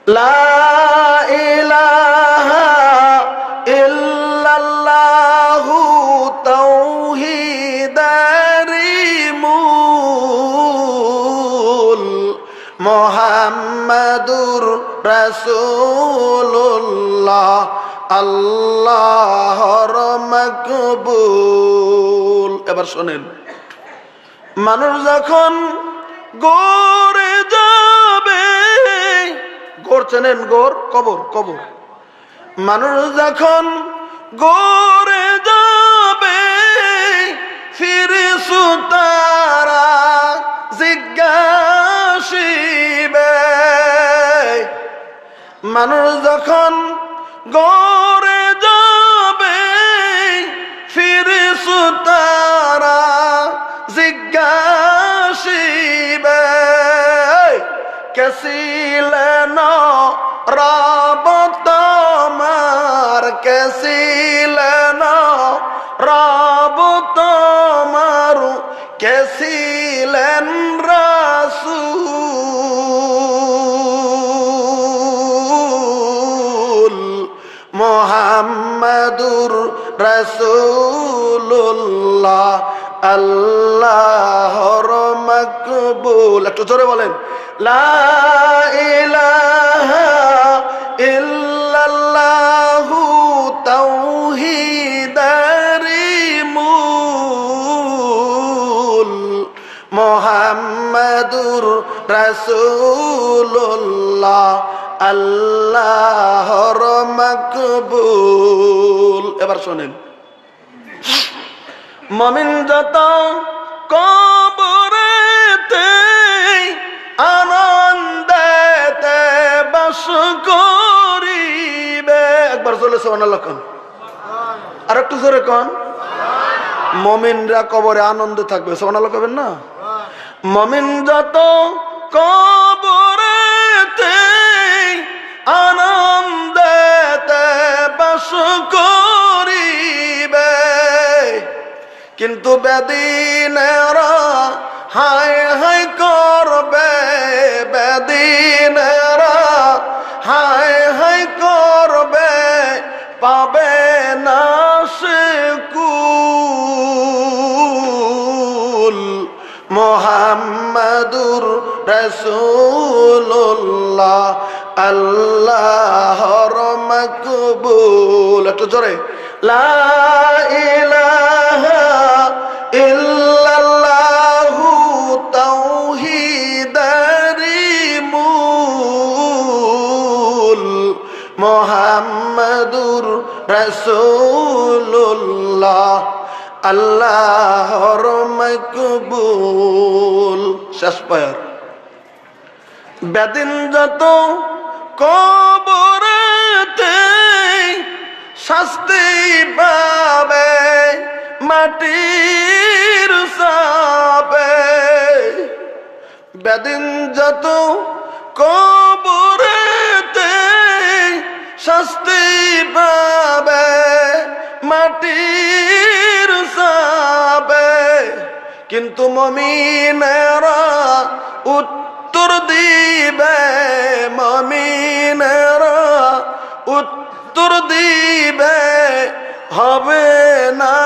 লা ইলাহা ইল্লাল্লাহু তাওহীদারি মূল মুহাম্মাদুর রাসূলুল্লাহ আল্লাহর মাকবুল। এবার শোনেন, মানুষ যখন গোরে যাবে, গোর চেনেন? গোর কবর, কবর। মানুষ যখন গোরে যাবে ফিরিস্তারা জিজ্ঞাসিবে। মানুষ যখন গোরে যাবে ফিরিস্তারা জিজ্ঞাসিবে। কেসিলেন রব তোমার, কেসিলেন রব তোমার, কেসিলেন রাসূল মুহাম্মাদুর রাসূলুল্লাহ আল্লাহর মাকবুল। একটু জোরে বলেন, লা ইলাহা ইল্লাল্লাহু তাওহীদারি মূল মুহাম্মাদুর রাসূলুল্লাহ আল্লাহর মাকবুল। এবার শোনেন, মুমিন যত কবরেতে আনন্দেতে বাস করিবে। একবার চলে সুবহানাল্লাহ কোন, আর একটু জোরে কোন। মুমিনরা কবরে আনন্দে থাকবে, সুবহানাল্লাহ কবেন না? মুমিন যত কবরেতে আনন্দেতে বাস করিবে, কিন্তু বেদিনেরা হায় হায় করবে, বেদিনেরা হায় হায় করবে, পাবে না সে কুল মুহাম্মাদুর রাসূলুল্লাহ আল্লাহর মাকবুল। একটু জোরে, লা ইলাহা ইল্লাল্লাহু তাওহীদারি মূল মুহাম্মাদুর রাসূলুল্লাহ আল্লাহর মাকবুল। শেষ পায়ার, বেদিন যত কবরেতে শাস্তি পাবে মাটির চাপে, বেদিন যত কবরেতে শাস্তি পাবে মাটির চাপে, কিন্তু মুমিনেরা উত্তর দিবে, মুমিনেরা উত্তর দিবে, হবে না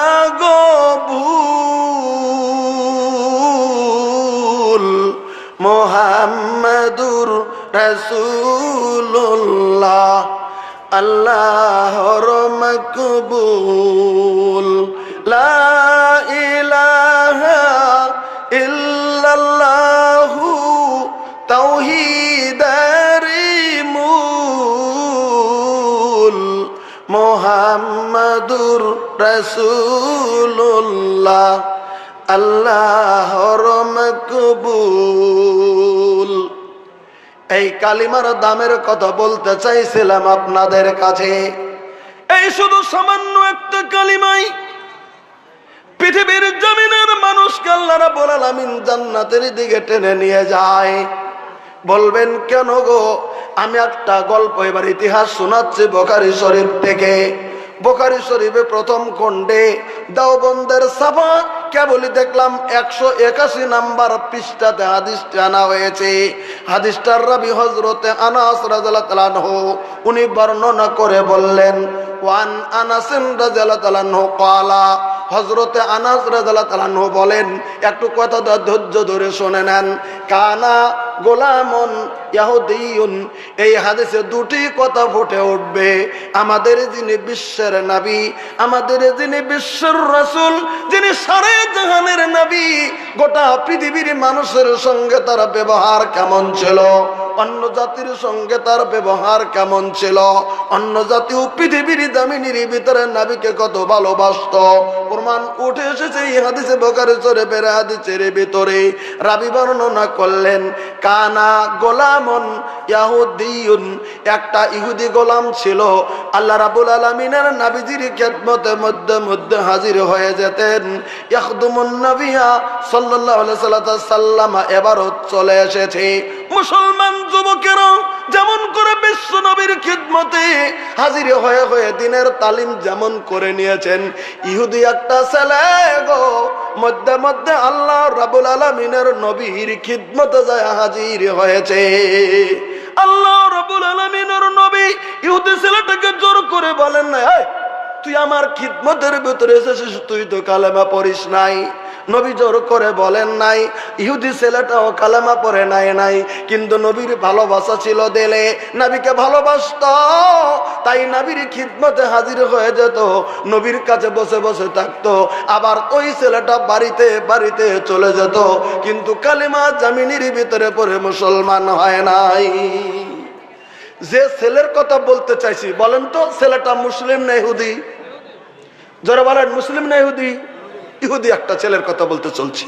গো ভুল মুহাম্মাদুর রাসূলুল্লাহ আল্লাহর মাকবুল। লা ইলাহা ইল্লাল্লাহু তাওহীদারি মূল মুহাম্মাদুর রাসূলুল্লাহ আল্লাহর মাকবুল। এই কালিমার দামের কথা বলতে চাইছিলাম আপনাদের কাছে। এই শুধু সামান্য একটা কালিমাই পৃথিবীর জমিনের মানুষকে আল্লাহ রাব্বুল আলামিন জান্নাতের দিকে টেনে নিয়ে যায়। বলবেন কেন গো? আমি একটা গল্প, এবার ইতিহাস শোনাচ্ছি বুখারী শরীফ থেকে। বুখারী শরীফে প্রথম খণ্ডে দেওবন্দের সাফা কেবলই দেখলাম 181 নাম্বার পৃষ্ঠাতে হাদিসটি আনা হয়েছে। হাদিসটার রাবি হযরতে আনাস রাদিয়াল্লাহু তাআলা আনহু, উনি বর্ণনা করে বললেন, ওয়ান আনাস রাদিয়াল্লাহু তাআলা আনহু ক্বালা, হযরতে আনাস রাদিয়াল্লাহু তাআলা আনহু বলেন, একটু কথা ধৈর্য ধরে শুনে নেন। কানা গোলামুন ইহুদিয়ুন, এই হাদিসে দুটি কথা ফুটে উঠবে। আমাদের যিনি বিশ্বের নবী, আমাদের যিনি বিশ্বের রাসূল, যিনি সারা জাহানের নবী, গোটা পৃথিবীর মানুষের সঙ্গে তার ব্যবহার কেমন ছিল, অন্য জাতির সঙ্গে তার ব্যবহার কেমন ছিল, অন্য জাতি ও পৃথিবীর দামিনীর ভিতরে নবীকে কত ভালোবাসত, প্রমাণ উঠে এসেছে এই হাদিসে বুখারী শরীফের হাদিসের ভিতরে। রাবী বর্ণনা করলেন, কানা গোলামুন ইহুদিয়ুন, একটা ইহুদি গোলাম ছিল। আল্লাহ রাব্বুল আলামিনের নবীজির খেদমতে মধ্যে মধ্যে হাজির হয়ে যেতেন। ইয়াখদুমুন নবিয়া সাল্লাল্লাহু আলাইহি সাল্লাম, এবারও চলে এসেছে। মুসলমান যুবকেরা যেমন করে বিশ্ব নবীর খিদমতে হাজির হয়ে হয়ে দিনের তালিম যেমন করে নিয়েছেন, ইহুদি একটা ছেলে গো মধ্যে মধ্যে আল্লাহ রাব্বুল আলামিনের নবীর খিদমতে যায় হাজির হয়েছে। আল্লাহ রাব্বুল আলামিনের নবী ইহুদি ছেলেটাকে জোর করে বলেন না, এই তুই আমার খিদমতের ভিতরে এসেছিস, তুই তো কালেমা পড়িস নাই। নবী জোর করে বলেন নাই। ইহুদি ছেলেটাও কালেমা পড়ে নাই, কিন্তু নবীর ভালোবাসা ছিল দিলে, নবীকে ভালোবাসত, তাই নবীর খিদমতে হাজির হয়ে যেত, নবীর কাছে বসে বসে থাকতো। আবার ওই ছেলেটা বাড়িতে বাড়িতে চলে যেত, কিন্তু কালেমা জামিনের ভিতরে পড়ে মুসলমান হয় নাই। যে ছেলের কথা বলতে চাইছি, বলেন তো ছেলেটা মুসলিম না ইহুদি? যারা বলেন মুসলিম না ইহুদি? ইহুদি একটা ছেলের কথা বলতে চলছি।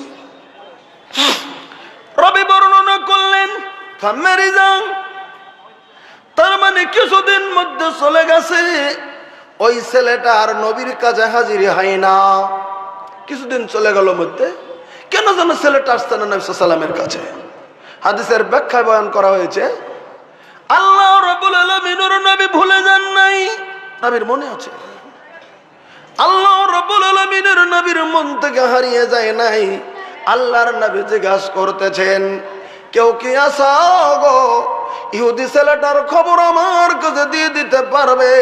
রবি বর্ণনা করলেন, তার মানে কিছুদিন মধ্যে চলে গেছে, ওই ছেলেটা আর নবীর কাছে হাজির হয় না। কিছুদিন চলে গেল মধ্যে, কেন যেন ছেলেটা আসছে না নবী সাল্লাল্লাহু আলাইহি ওয়াসাল্লামের কাছে। হাদিসের ব্যাখ্যায় বয়ান করা হয়েছে, আল্লাহ রাব্বুল আলামিনের নবী ভুলে যান নাই, নবীর মনে আছে। আল্লাহ রাব্বুল আলামিনের নবীর মন থেকে হারিয়ে যায় নাই। আল্লাহর নবী জিজ্ঞাসা করতেছেন, কেউ কি আছো গো, ইহুদি ছেলেটার খবর আমার কাছে দিয়ে দিতে পারবে?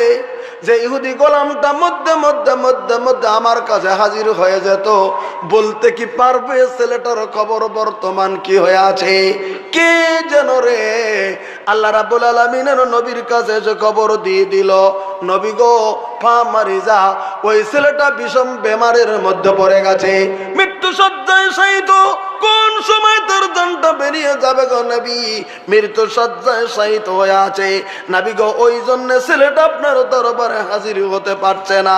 যে ইহুদি গোলামটা মধ্যে মধ্যে মধ্যে মধ্যে আমার কাছে হাজির হয়ে যেত, বলতে কি পারবে ছেলেটার খবর বর্তমান কি হয়ে আছে? কে যেন রে? আল্লাহ রাব্বুল আলামিনের নবীর কাছে যে খবর দিয়ে দিল, নবী গো পা মারি যা, ওই ছেলেটা বিষম বেমারের মধ্যে পড়ে গেছে, মৃত্যু শয্যায় শায়িত। কোন সময় তোর জানটা বেরিয়ে যাবে গো নবী? মৃত্যু শয্যায় শায়িত হয়ে আছে নবী গো, ওই জন্য ছেলেটা আপনার দরবারে হাজির হতে পারছে না।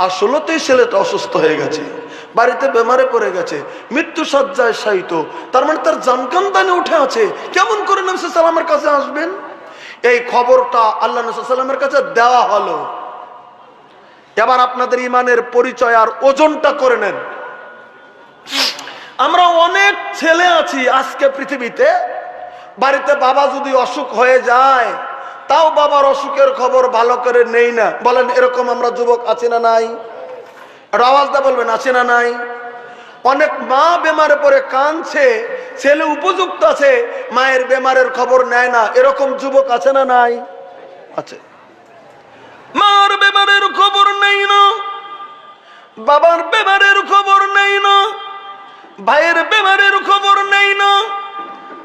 আসলেই ছেলেটা অসুস্থ হয়ে গেছে, বাড়িতে বেমারে পড়ে গেছে, মৃত্যু শয্যায় শায়িত, তার মানে তার জানকান্দানে উঠে আছে। কেমন করে নবী সাল্লাল্লাহু আলাইহি ওয়াসাল্লামের কাছে আসবেন? এই খবরটা আল্লাহ নবী সাল্লাল্লাহু আলাইহি ওয়াসাল্লামের কাছে দেওয়া হলো। এবার আপনাদের ইমানের পরিচয় আর ওজনটা করে নেন। আমরা অনেক ছেলে আছি আজকে পৃথিবীতে, বাড়িতে বাবা যদি অসুখ হয়ে যায়, তাও বাবার অসুখের খবর ভালো করে নেই না। বলেন এরকম আমরা যুবক আছি না নাই? আওয়াজ দা বলবেন আছে না নাই? অনেক মা বেমারে পড়ে কাঁদছে, ছেলে উপযুক্ত আছে, মায়ের বেমারের খবর নেয় না। এরকম যুবক আছে না নাই? আছে। মার বেমারের খবর নেই না, বাবার বেমারের খবর নেই না, ভাইয়ের বেমারের খবর নেই না।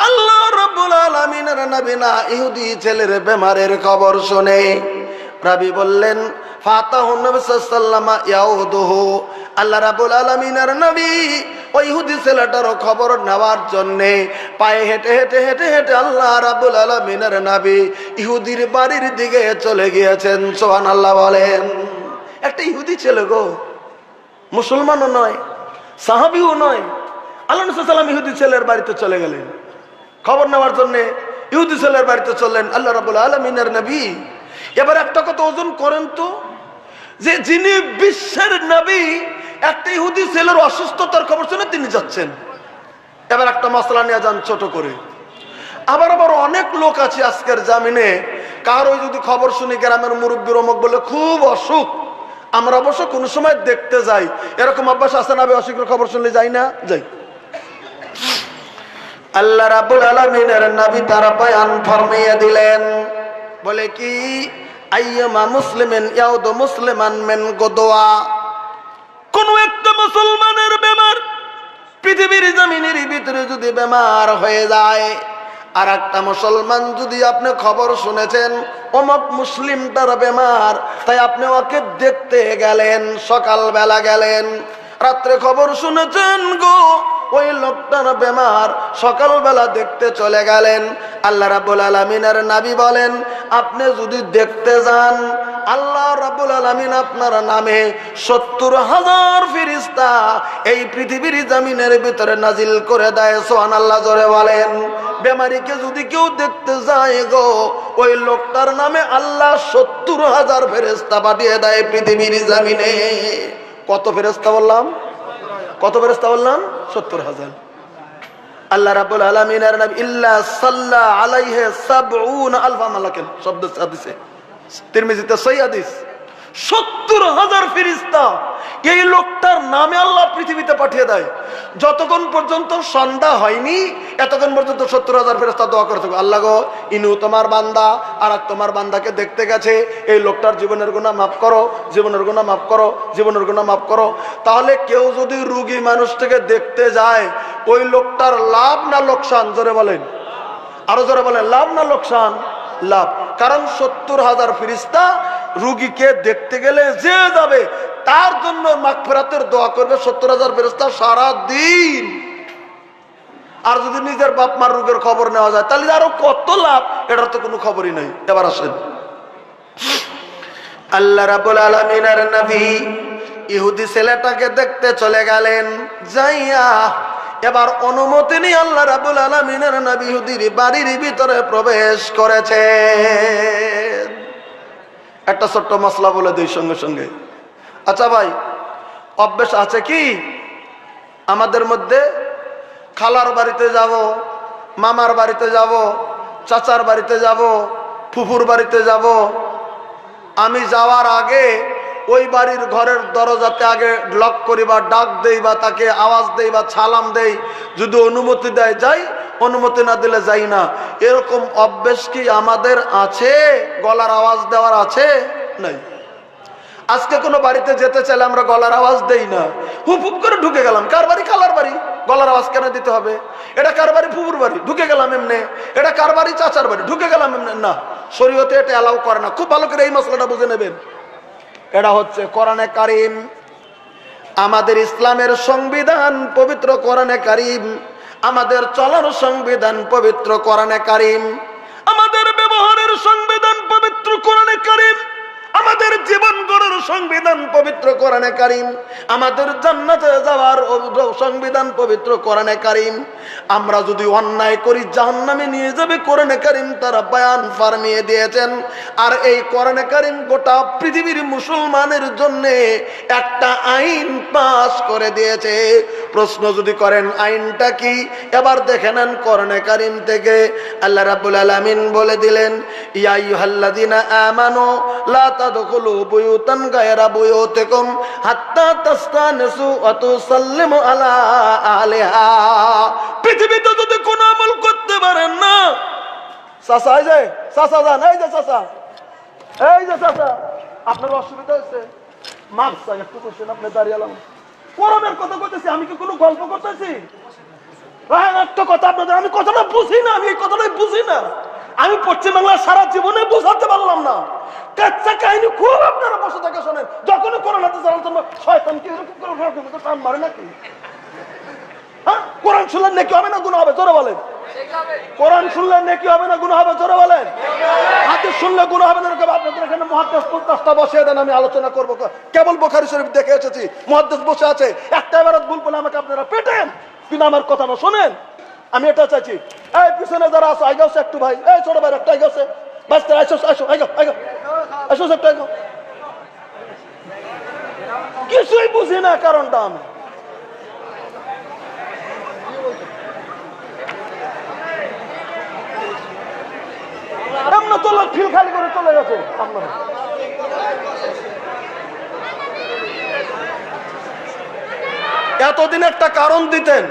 আল্লাহ রাব্বুল আলামিনের নবী না ইহুদি ছেলের বেমারের খবর শুনে রাবি বললেন, ফাতাহু নবী সাল্লাল্লাহু আলাইহি ওয়াসাল্লাম ইয়াউদুহু, আল্লাহ রাব্বুল আলামিনের নবী ওই ইহুদি ছেলেটার খবর নেওয়ার জন্য পায়ে হেঁটে হেঁটে হেঁটে হেঁটে আল্লাহ রাব্বুল আলামিনের নবী ইহুদির বাড়ির দিকে চলে গিয়েছেন। সুবহানাল্লাহ বলেন। একটা ইহুদি ছেলে গো, মুসলমানও নয়, সাহাবীও নয়। আল্লাহ নবী সাল্লাল্লাহু আলাইহি ওয়াসাল্লাম ইহুদি ছেলের বাড়িতে চলে গেলেন খবর নেওয়ার জন্য। ইহুদি ছেলের বাড়িতে চললেন আল্লাহ রাব্বুল আলামিনের নবী। এবার একটা কথা ওজন করেন তো, যে যিনি বিশ্বের নবী একটা ইহুদি ছেলের অসুস্থতার খবর শুনে তিনি যাচ্ছেন। এবার একটা মশলা নিয়ে যান ছোট করে। আবার অনেক লোক আছে আজকের জামিনে, কারো যদি খবর শুনি গ্রামের মুরব্বীর অমুক বলে খুব অসুখ, আমরা অবশ্য কোন সময় দেখতে যাই, এরকম অভ্যাস আছে না? অশীঘ্র খবর শুনলে যাই না? যাই। আল্লাহ রাব্বুল আলামিনের নবী তারা বয়ান ফরমাইয়া দিলেন, বলে কি, আইয়ামা মুসলিমিন ইয়াউদু মুসলিমান মিন গুদওয়া, কোন একটা মুসলমানের বেমার পৃথিবীর জমিনের ভিতরে যদি বেমার হয়ে যায়, আর একটা মুসলমান যদি আপনি খবর শুনেছেন অমুক মুসলিমটার বেমার, তাই আপনি ওকে দেখতে গেলেন, সকালবেলা গেলেন, রাত্রে খবর শুনেছেন গো ওই লোকটার বেমার, সকালবেলা দেখতে চলে গেলেন। আল্লাহ রাব্বুল আলামিনের নবী বলেন, আপনি যদি দেখতে যান, আল্লাহ রাব্বুল আলামিন আপনার নামে ৭০,০০০ ফেরেশতা এই পৃথিবীর জমিনের ভিতরে নাজিল করে দেয়। সুবহানাল্লাহ, জোরে বলেন। বেমারিকে যদি কেউ দেখতে যায় গো, ওই লোকটার নামে আল্লাহ ৭০,০০০ ফেরেশতা পাঠিয়ে দেয় পৃথিবীর জমিনে। কত ফেরেশতা বললাম? কত ফেরেশতা বললাম? ৭০,০০০। আল্লাহ রাব্বুল আলামিনের নবী ইল্লা সাল্লা আলাইহি ৭০,০০০ মালাকান শব্দ হাদিসে, তিরমিজিতে সহিহ হাদিস, ৭০,০০০ ফেরেশতা এই লোকটার নামে আল্লাহ পৃথিবীতে পাঠিয়ে দেয়। যতক্ষণ পর্যন্ত সন্ধ্যা হয়নি এতক্ষণ পর্যন্ত ৭০,০০০ ফেরেশতা দোয়া করে থাকবে, আল্লাহ গো, ইনু তোমার বান্দা আর তোমার বান্দাকে দেখতে গেছে, এই লোকটার জীবনের গুনাহ মাফ করো, জীবনের গুনাহ মাফ করো, জীবনের গুনাহ মাফ করো। তাহলে কেউ যদি রোগী মানুষটাকে দেখতে যায়, ওই লোকটার লাভ না লোকসান? জোরে বলেন, আরো জোরে বলেন, লাভ না লোকসান? লাভ। কারণ ৭০,০০০ ফেরেশতা রোগীকে দেখতে গেলে যে যাবে তার জন্য মাগফিরাতের দোয়া করবে ৭০,০০০ ফেরেশতা সারা দিন। আর যদি নিজের বাপ মার রোগের খবর নেওয়া যায় তাহলে আরো কত লাভ, এটার তো কোনো খবরই নাই। এবার আসেন, আল্লাহ রাব্বুল আলামিনের নবী ইহুদি ছেলেটাকে দেখতে চলে গেলেন। যাইয়া এবার অনুমতি নিয়ে আল্লাহ রাব্বুল আলামিনের নবী ইহুদির বাড়ির ভিতরে প্রবেশ করেছে। একটা ছোট্ট মশলা বলে দিই সঙ্গে সঙ্গে। আচ্ছা ভাই, অভ্যাস আছে কি আমাদের মধ্যে, খালার বাড়িতে যাব, মামার বাড়িতে যাব, চাচার বাড়িতে যাব, ফুফুর বাড়িতে যাব, আমি যাওয়ার আগে ওই বাড়ির ঘরের দরজাতে আগে লক করি বা ডাক দেই বা তাকে আওয়াজ দেই বা সালাম দেই, যদি অনুমতি দেয় যাই, অনুমতি না দিলে যাই না। এরকম অভ্যাস কি আমাদের আছে? গলার আওয়াজ দেওয়ার আছে? নাই। আজকে কোনো বাড়িতে যেতে চাইলে আমরা গলার আওয়াজ দেই না, হুপ হুপ করে ঢুকে গেলাম। কার বাড়ি? খালার বাড়ি, গলার আওয়াজ কেন দিতে হবে? এটা কার বাড়ি? ফুফুর বাড়ি, ঢুকে গেলাম এমনি। এটা কার বাড়ি? চাচার বাড়ি, ঢুকে গেলাম এমনি। না, শরীয়তে এটা অ্যালাউ করে না। খুব ভালো করে এই মশলাটা বুঝে নেবেন। এটা হচ্ছে কোরআনে কারিম, আমাদের ইসলামের সংবিধান পবিত্র কোরআনে কারিম, আমাদের চলার সংবিধান পবিত্র কোরআনে কারিম, আমাদের ব্যবহারের সংবিধান পবিত্র কোরআনে কারিম, আমাদের জীবন গড়ার সংবিধান পবিত্র কোরআনে কারিম, আমাদের জান্নাতে যাওয়ার সংবিধান পবিত্র কোরআনে কারিম। আমরা যদি অন্যায় করি জাহান্নামে নিয়ে যাবে কোরআনে কারিম তারা বয়ান ফরমিয়ে দিয়েছেন। আর এই কোরআনে কারিম গোটা পৃথিবীর মুসলমানের জন্য একটা আইন পাস করে দিয়েছে। প্রশ্ন যদি করেন আইনটা কি, এবার দেখে নেন কোরআনে কারিম থেকে। আল্লাহ রাব্বুল আলামিন বলে দিলেন, ইয়া আইয়ুহাল্লাযীনা আমানু লা তাদখুলু বুয়ুতান গায়রা বুয়ুতিকুম হাত্তা তাস্তানিসু ওয়া তুসাল্লিমু আলা আহলিহা। পৃথিবীতে যদি কোনো আমল করতে পারেন না, চাচা এই যে চাচা যান, এই যে চাচা, এই যে চাচা, আপনার অসুবিধা হয়েছে, মাফ চাই, একটু করছেন, আপনি দাঁড়িয়ে এলাম। কোরআনের কথা বলতেছি, আমি কি কোনো গল্প করতেছি? একটা কথা আপনাদের, আমি কথাটা বুঝি না, আমি এই কথাটাই বুঝি না। আমি পশ্চিমবাংলার সারা জীবনে বুঝাতে পারলাম না। কাচ্চা কাহিনী খুব আপনারা বসে থাকে শোনেন। যখনই কোরআন হাতে চালান শয়তান কি এরকম করে টান মারে নাকি? হ্যাঁ, কোরআন শুনলেন নাকি হবে না গুনাহ হবে? জোরে বলেন। কোরআন শুনলেন নাকি হবে না গুনাহ হবে? জোরে বলেন। হাদিস শুনলে গুনাহ হবে না? আপনাদের এখানে মুহাদ্দিস 50টা বসিয়ে দেন, আমি আলোচনা করবো। কেবল বুখারী শরীফ দেখে এসেছি, মুহাদ্দিস বসে আছে, একটা ইবারত ভুল বলে আমাকে আপনারা পেটেন, কিন্তু আমার কথা না শোনেন। আমি এটা চাইছি, এই পিছনে যারা আছে আইগাছে একটু, ভাই এই ছোট ভাই একটা আইগাছে, বাস্তে আইসো আইসো আইগো আইগো আইসো একটা আইগো। কিছুই বুঝি না কারণটা। আমি এমন তো লোক ফিল খালি করে চলে গেছে আপনারা। এতদিন একটা কারণ দিতেন,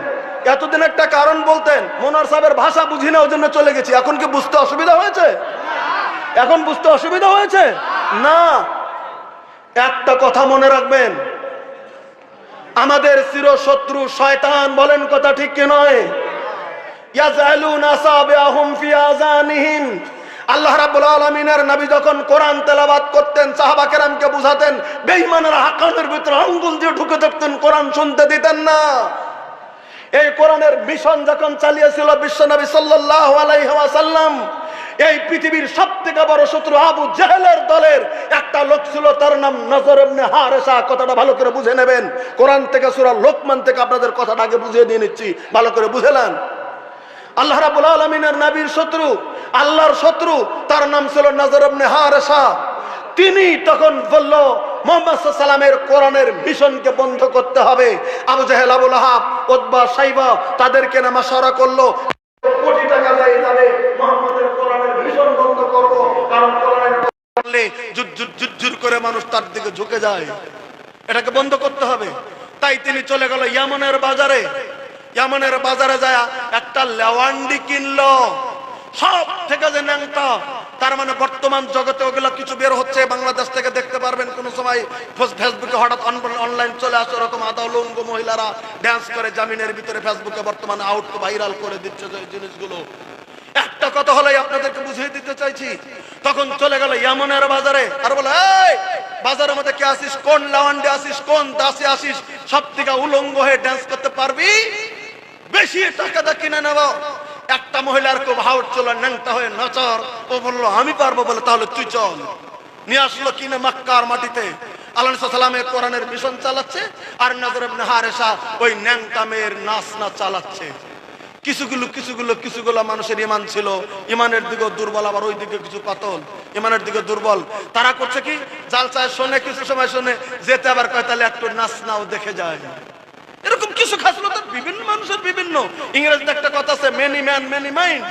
এতদিন একটা কারণ বলতেন, মোনার সাহেবের ভাষা বুঝি না ওই জন্য চলে গেছি। এখন কি বুঝতে অসুবিধা হয়েছে? এখন বুঝতে অসুবিধা হয়েছে না। একটা কথা মনে রাখবেন, আমাদের চিরশত্রু শয়তান, বলেন কথা ঠিক কি নয়? ইয়াজআলুনা আসাবিআহুম ফি আযানিহিম। আল্লাহ রাব্বুল আলামিনের নবী যখন কোরআন তেলাওয়াত করতেন, সাহাবা কেরামকে বুঝাতেন, বেঈমানরা কানের ভিতরে আঙ্গুল দিয়ে ঢুকে থাকতেন, কোরআন শুনতে দিতেন না। এই কোরআনের মিশন যখন চালিয়েছিল বিশ্বনবী সাল্লাল্লাহু আলাইহি ওয়াসাল্লাম, এই পৃথিবীর সবথেকে বড় শত্রু আবু জেহেলের দলের একটা লোক ছিল, তার নাম নজর ইবনে হারেসা। কথাটা ভালো করে বুঝে নেবেন, কোরআন থেকে সূরা লোকমান থেকে আপনাদের কথাটা আগে বুঝিয়ে দিয়ে নিচ্ছি, ভালো করে বুঝে নেন। আল্লাহ রাব্বুল আলামিনের নবীর শত্রু, আল্লাহর শত্রু, তার নাম ছিল নজর ইবনে হারেসা। তিনি তখন বলল মুহাম্মদ সাল্লাল্লাহু আলাইহি ওয়াসাল্লামের কোরআনের মিশনকে বন্ধ করতে হবে। আবু জেহেল, আবু লাহাব, উতবা, সাইবা তাদেরকে না মাশওয়ারা করলো, কোটি টাকা দিয়ে যাবে মুহাম্মদের কোরআনের মিশন বন্ধ করব, কারণ কোরআনের বললে জুর করে মানুষ তার দিকে ঝুঁকে যায়, এটাকে বন্ধ করতে হবে। তাই তিনি চলে গেল ইয়ামানের বাজারে। ইয়ামানের বাজারে যায় একটা লেওয়ান্ডি কিনলো, সব থেকে যে ন্যাংটা। তার মানে বর্তমান জগতে ওগুলো কিছু বের হচ্ছে, বাংলাদেশ থেকে দেখতে পারবেন কোন সময় ফেসবুকে হঠাৎ অনলাইন চলে আসে, ওরকম আধা উলঙ্গ মহিলারা ড্যান্স করে জামিনের ভিতরে, ফেসবুকে বর্তমানে আউট ভাইরাল করে দিচ্ছে এই জিনিসগুলো। একটা কথা হলেই আপনাদেরকে বুঝিয়ে দিতে চাইছি, তখন চলে গেল ইয়ামানের বাজারে, আর বলে এই বাজারের মধ্যে কে আসিস, কোন লাওয়ান্ডে আসিস, কোন দাসে আসিস, সব থেকে উলঙ্গ হয়ে ড্যান্স করতে পারবি, বেশি টাকা দা কিনে নেব। একটা মহিলার খুব হাউট ছিল, ন্যাংটা হয়ে নাচর, ও বললো আমি পারবো, বলে তাহলে তুই চল। নিয়ে আসলো কিনে মক্কার মাটিতে। আল্লাহ সাল্লামের কোরআনের মিশন চালাচ্ছে, আর নজর ইবনে হারেসা ওই ন্যাংটা মেয়ের নাচ চালাচ্ছে। কিছুগুলো মানুষের ইমান ছিল, ইমানের দিকে দুর্বল, আবার ওই দিকে কিছু পাতল, ইমানের দিকে দুর্বল। তারা করছে কি, জালসায় শোনে, কিছু সময় শোনে, যেতে আবার কয় তাহলে একটু নাচ নাও দেখে যায়। এরকম কিছু খাসলতা বিভিন্ন মানুষের বিভিন্ন। ইংরেজিতে একটা কথা আছে, মেনি ম্যান মেনি মাইন্ড।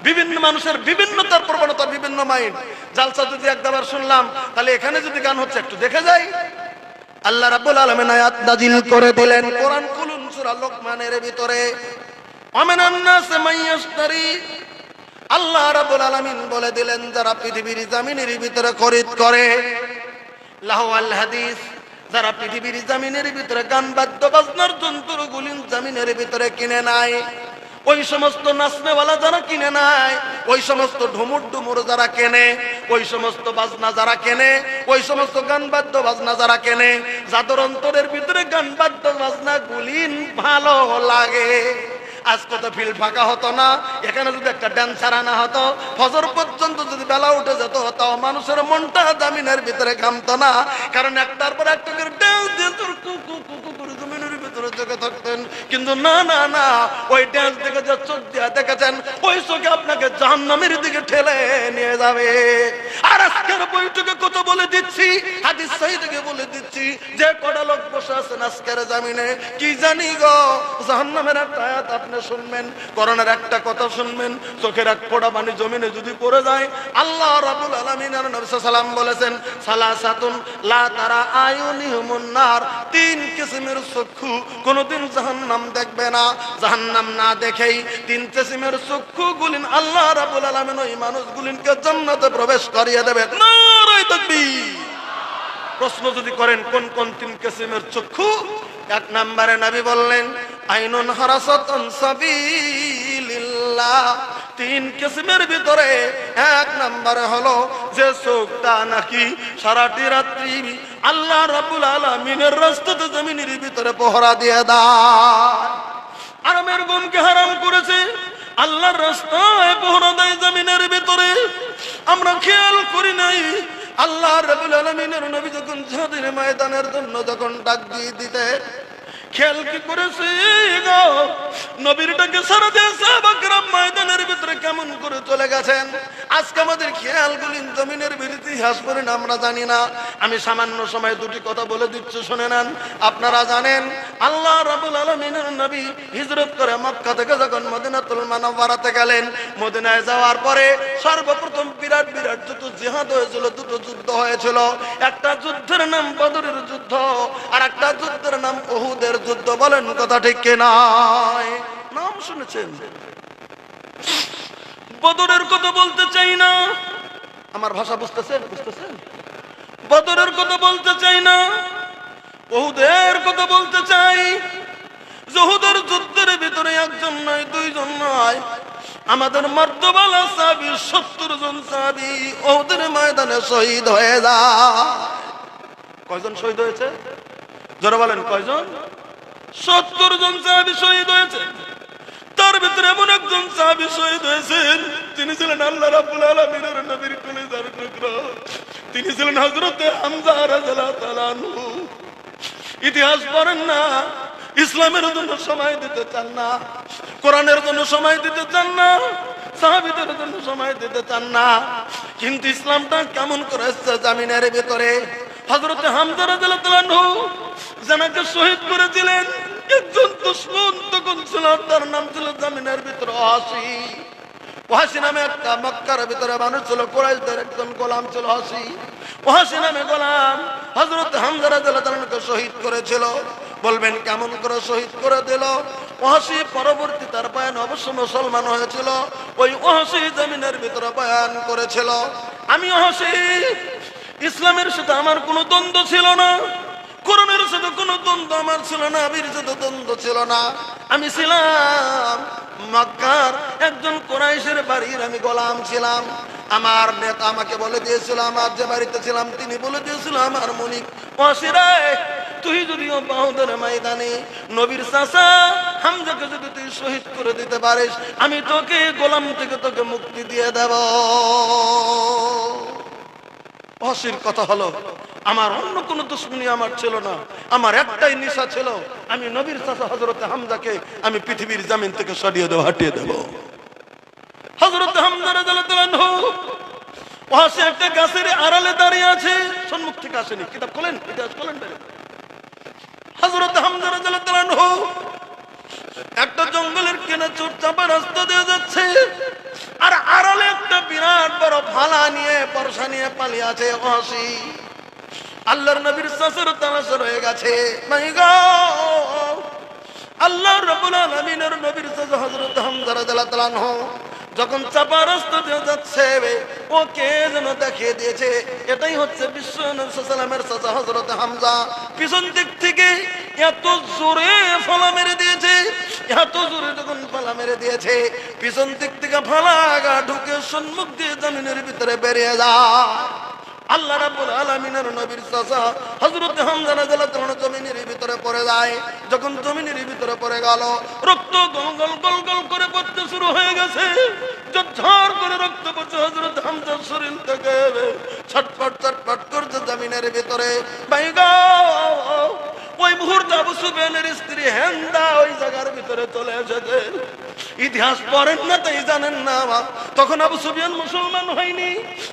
বিভিন্ন মানুষের বিভিন্নতার প্রবণতা, বিভিন্ন মাইন্ড। জালসা যদি একবার শুনলাম, তাহলে এখানে যদি গান হচ্ছে একটু দেখে যাই। আল্লাহ রাব্বুল আলামিন আয়াত নাজিল করে দিলেন, কোরআন খুলুন সূরা লোকমানের ভিতরে। আমিনান নাস মাইয়াশতারি, আল্লাহ রাব্বুল আলামিন বলে দিলেন, যারা পৃথিবীর জমিনের ভিতরে খরিদ করে, লাহওয়াল হাদিস, যারা পৃথিবীর জমিনের ভিতরে গান বাদ্য বাজনার যন্ত্রগুলি জমিনের ভিতরে কিনে নাই, ওই সমস্ত নাচনেওয়ালা যারা কিনে নাই, ওই সমস্ত ঢুমুর যারা কেনে, ওই সমস্ত বাজনা যারা কেনে, ওই সমস্ত গান বাদ্য বাজনা যারা কেনে, যাদের অন্তরের ভিতরে গান বাদ্য বাজনা গুলি ভালো লাগে, আজকে তো ফিল্ড ফাঁকা হতো না, এখানে যদি একটা ড্যান্সার আনা হতো, ফজর পর্যন্ত যদি বেলা উঠে যেত, তাও মানুষের মনটা জামিনের ভিতরে ঘামতো না, কারণ একটার পর একটা করে ড্যান্স দিয়ে জমিনের ভিতরে জেগে থাকতেন। কিন্তু না না না, ওই ড্যান্স দেখে যে চোখ দিয়ে দেখেছেন, ওই চোখে আপনাকে জাহান্নামের দিকে ঠেলে নিয়ে যাবে। আর আজকের বইটুকে কত বলে দিচ্ছি, হাদিস সহিহ থেকে বলে দিচ্ছি, যে কটা লোক বসে আছেন আজকের জামিনে, কি জানি গো, জাহান্নামের একটা আয়াত আপনি শুনবেন, করোনার একটা কথা শুনবেন, চোখের এক ফোঁটা পানি জমিনে যদি পড়ে যায়, আল্লাহ রাব্বুল আলামিন আর নবী সাল্লাল্লাহু আলাইহি ওয়াসাল্লাম বলেছেন, সালাসাতুন লা তারা আয়ুনিহুমুন নার, তিন কিসমের চক্ষু কোনদিন জাহান্নাম দেখবে না, জাহান্নাম না দেখেই তিন কিসমের চক্ষু গুলিন আল্লাহ রাব্বুল আলামিন ওই মানুষগুলিনকে জান্নাতে প্রবেশ করিয়ে দেবেন। নারে তাকবীর। প্রশ্ন যদি করেন কোন কোন তিন কিসমের চক্ষু, এক নম্বরে নবী বললেন আইনুন হারাসাতুন সাবিলিল্লাহ, তিন কিসমের ভিতরে এক নম্বরে হলো যে চোখটা নাকি সারাটি রাত্রি আল্লাহ রাব্বুল আলামিনের রাস্তাতে জমিনের ভিতরে পহরা দিয়ে দেয়। আরামের ঘুমকে হারাম করেছে, আল্লাহর রাস্তায় পহরা দেয় জমিনের ভিতরে, আমরা খেয়াল করি নাই। আল্লাহ রাব্বুল আলামিনের নবী যখন জিহাদের ময়দানের জন্য যখন ডাক দিয়ে দিতে, খেয়াল কি করেছে গো, নবীর ডাকে সারা দিয়ে সাহাবা কেরাম ময়দানের ভিতরে কেমন করে চলে গেছেন। আজকে আমাদের খেয়ালগুলি জমিনের ইতিহাস পড়ে না, আমরা জানি না। আমি সামান্য সময় দুটি কথা বলে দিচ্ছি, শুনে নেন। আপনারা জানেন আল্লাহ রাব্বুল আলামিনের নবী হিজরত করে মক্কা থেকে যখন মদিনাতুল মুনাওয়ারাতে গেলেন, মদিনায় যাওয়ার পরে সর্বপ্রথম বিরাট বিরাট দুটো জিহাদ হয়েছিল, দুটো যুদ্ধ হয়েছিল। একটা যুদ্ধের নাম বদরের যুদ্ধ, আর একটা যুদ্ধের নাম উহুদের যুদ্ধ, বলেন কথা ঠিক কিনা? নাম শুনেছেন? বদরের কথা বলতে চাই না, আমার ভাষা বুঝতেছেন? বদরের কথা বলতে চাই না, উহুদের কথা বলতে চাই। উহুদের যুদ্ধের ভিতরে একজন নয়, দুইজন নয়, আমাদের মর্তবালা সাহাবী 70 জন সাহাবী উহুদের ময়দানে শহীদ হয়ে যায়। কয়জন শহীদ হয়েছে? জোরে বলেন কয়জন? 70 জন সাহাবী শহীদ হয়েছে। তার ভিতরে এমন একজন সাহাবী শহীদ হয়েছেন, তিনি ছিলেন আল্লাহ রাব্বুল আলামিনের নবীর কলিজার টুকরা, তিনি ছিলেন হযরত হামজা রাদিয়াল্লাহু তাআলা আনহু। ইতিহাস পড়েন না, ইসলামের জন্য সময় দিতে চান না, কোরআনের জন্য সময় দিতে চান না, সাহাবীদের জন্য সময় দিতে চান না, কিন্তু ইসলামটা কেমন করে এসেছে জমিনের ভিতরে। হযরত হামজা রাদিয়াল্লাহু তাআলা আনহু জানাকে শহীদ করেছিলেন একজন দুশমন তখন ছিল, তার নাম ছিল জমিনের ভিতরে ওয়াহশী। ওয়াহশী নামে একটা মক্কার ভিতরে মানুষ ছিল, কুরাইশদের একজন গোলাম ছিল ওয়াহশী। ওয়াহশী নামে গোলাম হযরত হামজা রাদিয়াল্লাহু তাআলা আনহুকে শহীদ করেছিল। বলবেন কেমন করে শহীদ করে দিল? ওয়াহশী পরবর্তী তার বয়ান অবশ্য মুসলমান হয়েছিল, ওই ওয়াহশী জমিনের ভিতরে বয়ান করেছিল, আমি ওয়াহশী, ইসলামের সাথে আমার কোনো দ্বন্দ্ব ছিল না, কোরআনের সাথে কোনো দ্বন্দ্ব আমার ছিল না, নবীর সাথে দ্বন্দ্ব ছিল না, আমি ছিলাম মক্কার একজন কুরাইশের বাড়ির আমি গোলাম ছিলাম। আমার নেতা আমাকে বলে দিয়েছিল, আমার যে বাড়িতে ছিলাম তিনি বলে দিয়েছিল, আমার মনিক ওয়াহশী রে, তুই যদিও বাহুদের ময়দানে নবীর চাচা হামজাকে যদি তুই শহীদ করে দিতে পারিস, আমি তোকে গোলাম থেকে তোকে মুক্তি দিয়ে দেব। ওয়াহশীর কথা হলো, আমার অন্য কোন দুশমনী আমার ছিল না, আমার একটাই নিশা ছিল, আমি নবীর চাচা হযরত হামজাকে আমি পৃথিবীর জমিন থেকে সরিয়ে দেব, হটিয়ে দেব। হযরত হামজা রাদিয়াল্লাহু তাআলা আনহু ওয়াহশী একটা গাছের আড়ালে দাঁড়িয়ে আছে, সম্মুখ থেকে আসেনি, কিতাব খোলেন, ইতিহাস খোলেন। হযরত হামজা রাদিয়াল্লাহু তাআলা আনহু একটা জঙ্গলের কিনা চুপচাপা রাস্তা দিয়ে যাচ্ছে, আর আড়ালে একটা বিরাট বড় ভালা নিয়ে বর্ষা নিয়ে পালিয়ে আছে ওয়াহশী। আল্লাহর নবীর চাচার তালাশ হয়ে গেছে। মাই গড, আল্লাহ রাব্বুল আলামিনের নবীর চাচা হযরত হামজা রাদিয়াল্লাহু তাআলা আনহু যখন চাপা রাস্তা দিয়ে যাচ্ছে, ওকে যেন দেখিয়ে দিয়েছে এটাই হচ্ছে বিশ্ব নবী সাল্লাল্লাহু আলাইহি ওয়াসাল্লামের চাচা হযরত হামজা। পিছন দিক থেকে এত জোরে ফালা মেরে দিয়েছে, এত জোরে যখন ফালা মেরে দিয়েছে, পিছন দিক থেকে ফালা আগা ঢুকে সম্মুখ দিয়ে জমিনের ভিতরে বেরিয়ে যায়। আল্লাহ রাব্বুল আলামিনের নবীর চাচা হযরত হামজা রাদিয়াল্লাহু তাআলা জমিনের ভিতরে পড়ে যায়। যখন জমিনের ভিতরে পড়ে গেল, রক্ত গল গল গল গল করে পড়তে শুরু হয়ে গেছে, ঝরঝর করে রক্ত পড়ছে হযরত হামজার শরীর থেকে, ছটফট ছটফট করছে জমিনের ভিতরে। ভাই গো, ওই মুহূর্তে আবু সুফিয়ানের স্ত্রী হিন্দা ওই জায়গার ভিতরে চলে এসেছে। ইতিহাস পড়েন না তাই জানেন না, তখন আবু সুফিয়ান মুসলমান হয়নি,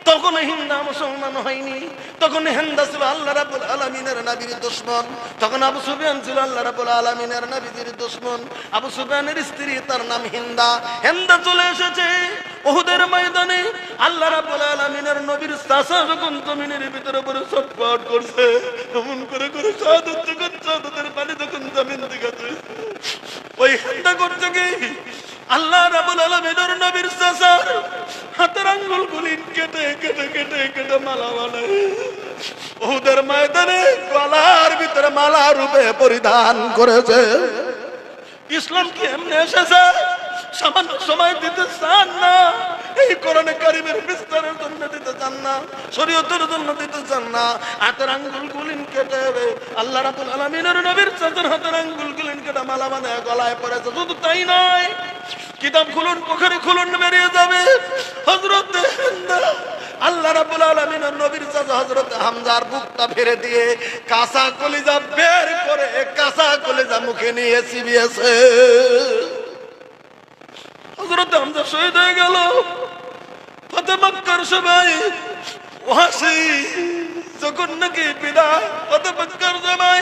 তখন হিন্দা মুসলমান হয়নি, তখন হিন্দা ছিল আল্লাহ রাব্বুল আলামিনের নবীর দুশমন, তখন আবু সুফিয়ান ছিল আল্লাহ রাব্বুল আলামিনের নবীর দুশমন। আবু সুফিয়ানের স্ত্রী তার নাম হিন্দা। হিন্দা চলে এসেছে উহুদের ময়দানে। আল্লাহ রাব্বুল আলামিনের নবীর চাচা যখন জমিনের ভিতরে পড়ে ছটফট করছে, এমন করে করে শাহাদাতের পানি যখন জমিন থেকে ওই হিন্দা করছে কি, আল্লাহ রাব্বুল আলামিনের নবীর চাচার হাতের আঙ্গুলগুলি কেটে কেটে কেটে কেটে মালা বানায় উহুদের ময়দানে গলার ভিতরে মালা রূপে পরিধান করেছে। ইসলাম কি এমনি এসেছে? সামান্য সময় দিতে চান না, এই কোরআনে কারিমের বিস্তারের জন্য দিতে চান না, শরীয়তের জন্য দিতে চান না, হাতের আঙ্গুল গুলিন কেটে আল্লাহ রাব্বুল আলামিনের নবীর চাচার হাতের আঙ্গুল গুলিন কেটে মালা বানায় গলায় পড়েছে। শুধু তাই নয়, কিতাব খুলুন, বুখারী খুলুন, বেরিয়ে যাবে হযরত আল্লাহ রাব্বুল আলামিনের নবীর চাচা হযরত হামজার বুকটা ফেরে দিয়ে কাঁচা কলিজা বের করে কাঁচা কলিজা মুখে নিয়ে চিবিয়েছে। হযরত হামজা শহীদ হয়ে গেল। ফাতে মক্কার সবাই ওয়াহশী যখন নাকি বিদায়, ফাতে মক্কার সবাই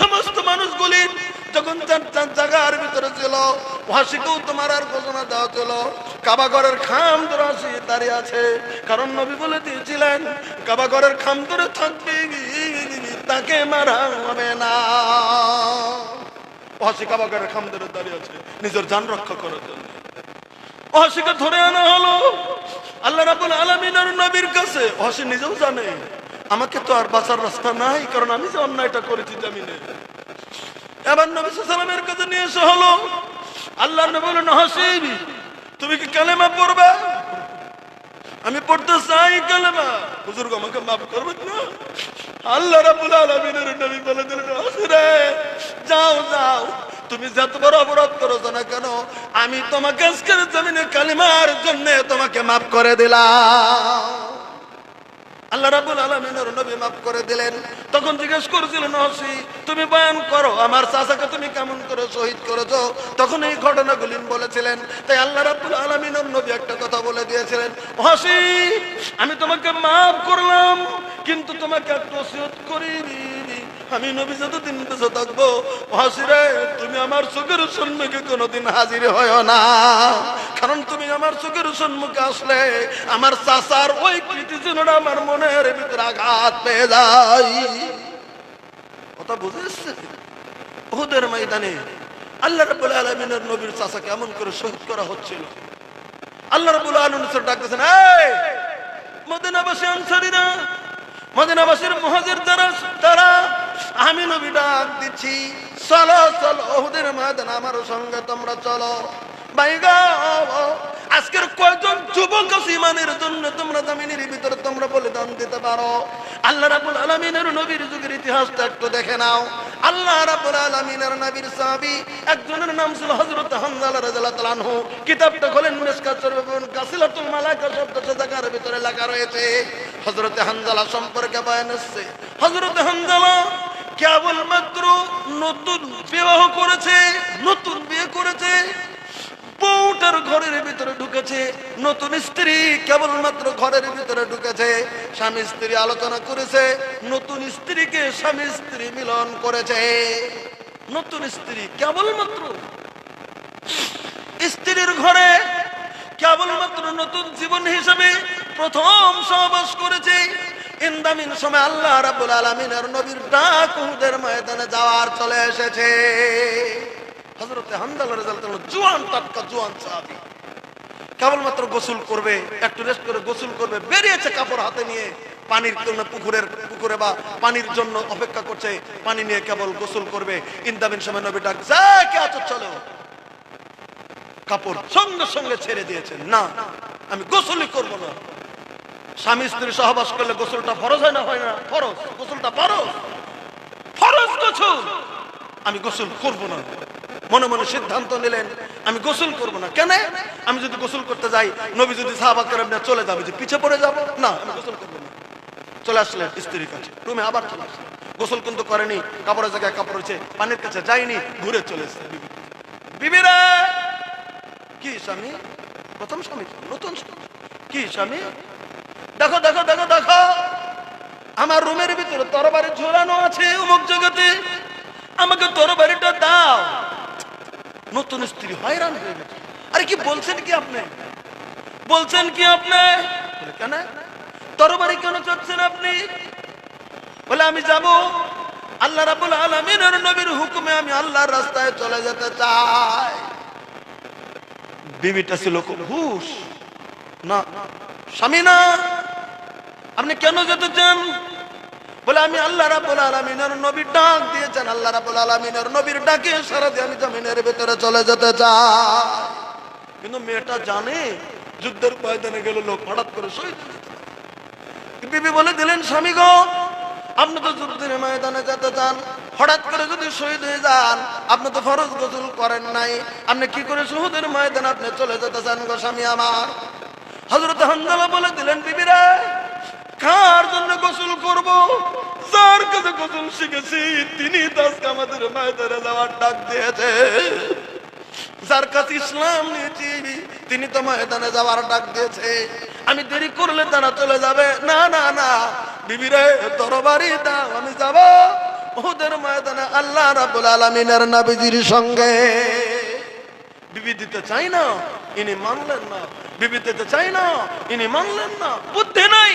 সমস্ত মানুষগুলি যখন জায়গার ভিতরে ছিল, ওয়াহশীকেও তোমার আর ঘোষণা দেওয়া ছিল, কাবা ঘরের খাম ধরে ওয়াহশী দাঁড়িয়ে আছে, কারণ নবী বলে দিয়েছিলেন কাবা ঘরের খাম ধরে থাকবে তাকে মারা হবে না। ওহাসি কাবা ঘরের খাম ধরে দাঁড়িয়ে আছে নিজের জান রক্ষা করার জন্য। ওহাসিকে ধরে আনা হলো আল্লাহ রাব্বুল আলামিনের নবীর কাছে। ওহাসি নিজেও জানে আমাকে তো আর বাঁচার রাস্তা নাই, কারণ আমি যে অন্যায়টা করেছি জামিনে। এবার নবী সাল্লাল্লাহু আলাইহি ওয়াসাল্লামের কাছে নিয়ে এসে হলো, আল্লাহর নবী বললেন, ওহাসি তুমি কি কালেমা পড়বা? আমি পড়তে চাই কালেমা। হুজুর আমাকে মাফ করবেন না? আল্লাহ রাব্বুল আলামিনের নবী বলে দিলেন, ওহাসি রে যাও যাও, তুমি যত বড় অপরাধ করেছো না কেন, আমি তোমাকে আজকের জমিনে কালিমার জন্য তোমাকে মাফ করে দিলাম। আল্লাহ রাব্বুল আলামিনের নবী মাফ করে দিলেন। তখন জিজ্ঞেস করেছিলেন, ওহাসি তুমি বয়ান করো আমার চাচাকে তুমি কেমন করে শহীদ করেছো। তখন এই ঘটনাগুলি বলেছিলেন। তাই আল্লাহ রাব্বুল আলামিনের নবী একটা কথা বলে দিয়েছিলেন, ওহাসি আমি তোমাকে মাফ করলাম, কিন্তু তোমাকে একটা ওসিয়ত করি, আমি নবী যতদিন বেঁচে থাকবো ওহাসি রে তুমি আমার চোখের সম্মুখে কোনোদিন হাজির হয় না, কারণ তুমি আমার চোখের সম্মুখে আসলে আমার চাচার ওই কৃতিচিহ্নটা আমার মনের ভিতরে আঘাত পেয়ে যায়। কথা বুঝেছে? উহুদের ময়দানে আল্লাহ রাব্বুল আলামিনের নবীর চাচাকে এমন করে শহীদ করা হচ্ছিল। আল্লাহ রাব্বুল আলামিন ডাকতেছেন, এই মদিনাবাসী আনসারীরা, মদিনাবাসীর মুহাজির যারা, আমি নবী ডাক দিচ্ছি, চলো চলো উহুদের ময়দানে আমার সঙ্গে তোমরা চলো। ভাইগা আজকের কয়জন যুবক আছে ইমানের জন্য তোমরা জমিনের ভিতরে তোমরা বলিদান দিতে পারো? আল্লাহ রাব্বুল আলামিনের নবীর যুগের ইতিহাসটা একটু দেখে নাও। আল্লাহ রাব্বুল আলামিনের নবীর সাহাবী একজনের নাম ছিল হযরত হামজালা রাদিয়াল্লাহু তাআলা আনহু। কিতাবটা খোলেন মিশকাত শরীফ কাসিলাতুল মালাইকা শব্দটা জায়গার ভিতরে লেখা রয়েছে। হযরত হামজালা সম্পর্কে বয়ান আছে, হযরত হামজালা কেবলমাত্র নতুন বিবাহ করেছে, নতুন বিয়ে করেছে, বউটার ঘরের ভিতরে ঢুকেছে, নতুন স্ত্রী কেবলমাত্র ঘরের ভিতরে ঢুকেছে, স্বামী স্ত্রী আলোচনা করেছে, নতুন স্ত্রীকে স্বামী স্ত্রী মিলন করেছে। নতুন স্ত্রী কেবলমাত্র স্ত্রীর ঘরে কেবলমাত্র নতুন জীবন হিসেবে প্রথম সহবাস করেছে। ইনদামিন সময় আল্লাহ রাব্বুল আলামিনের নবীর ডাক উহুদের ময়দানে যাওয়ার চলে এসেছে। হযরত হামজালা রাদিয়াল্লাহু তাআলা জওয়ান টাটকা জওয়ান সাহাবী, কেবলমাত্র গোসল করবে, একটু রেস্ট করে গোসল করবে, বেরিয়েছে কাপড় হাতে নিয়ে, পানির জন্য পুকুরে বা পানির জন্য অপেক্ষা করছে, পানি নিয়ে কেবল গোসল করবে। ইনদামিন সময় নবী ডাক, যা কে আছো চলো। কাপড় সঙ্গে সঙ্গে ছেড়ে দিয়েছেন, না আমি গোসলই করব না। স্বামী স্ত্রী সহবাস করলে গোসলটা ফরজ হয় না? হয় না? ফরজ, গোসলটা ফরজ, ফরজ গোসল, আমি গোসল করব না। মনে মনে সিদ্ধান্ত নিলেন আমি গোসল করব না। কেন? আমি যদি গোসল করতে যাই নবী যদি সাহাবা কেরাম নিয়ে চলে যাবে, যে পিছে পড়ে যাব, না আমি গোসল করব না। চলে আসলেন স্ত্রীর কাছে, রুমে আবার চলে আসলেন। গোসল কিন্তু করেনি, কাপড়ের জায়গায় কাপড় রয়েছে, পানির কাছে যায়নি, ঘুরে চলে এসেছে। বিবিরা, কি স্বামী? প্রথম স্বামী, নতুন স্বামী, কি স্বামী? দেখো দেখো দেখো দেখো, আমার রুমের ভিতরে তরবারি ঝোলানো আছে অমুক জায়গাতে, আমাকে তরবারিটা দাও। নতুন স্ত্রী হয়রান হয়ে গেছে। আরে কি বলছেন কি আপনি? বলছেন কি আপনি? কেন তরবারি কেন চাচ্ছেন আপনি? বলে আমি যাব আল্লাহ রাব্বুল আলামিনের নবীর হুকুমে, আমি আল্লাহর রাস্তায় চলে যেতে চাই। বিবিটা ছিল খুব হুশ, না স্বামী না, আপনি কেন যেতে চান? বলে আমি আল্লাহ রাব্বুল আলামিনের নবীর ডাক দিয়েছেন, আল্লাহ রাব্বুল আলামিনের নবীর ডাকে সারা দিয়ে আমি জমিনের ভিতরে চলে যেতে চাই। কিন্তু মেয়েটা জানে যুদ্ধের ময়দানে গেলে লোক হঠাৎ করে শহীদ হয়ে যেতে পারে। বিবি বলে দিলেন, স্বামী গো আপনি তো যুদ্ধের ময়দানে যেতে চান, হঠাৎ করে যদি শহীদ হয়ে যান, আপনি তো ফরজ গোসল করেন নাই, আপনি কি করে শহীদের ময়দানে আপনি চলে যেতে চান গো স্বামী আমার? হযরত হামজালা বলে দিলেন, বিবিরা কার জন্য গোসল করব? যার কাছে গোসল শিখেছি তিনি তো আজকে আমাদের ময়দানে যাওয়ার ডাক দিয়েছে। যার কাছে ইসলাম নিয়েছি তিনি তো ময়দানে যাওয়ার ডাক দিয়েছে। আমি দেরি করলে তারা চলে যাবে। না না না বিবিরে তরবারি দাও, আমি যাব উহুদের ময়দানে আল্লাহ রাব্বুল আলামিনের নবীজির সঙ্গে। বিবি দিতে চাই না, ইনি মানলেন না। বিবি দিতে চাই না, ইনি মানলেন না। বুদ্ধি নাই,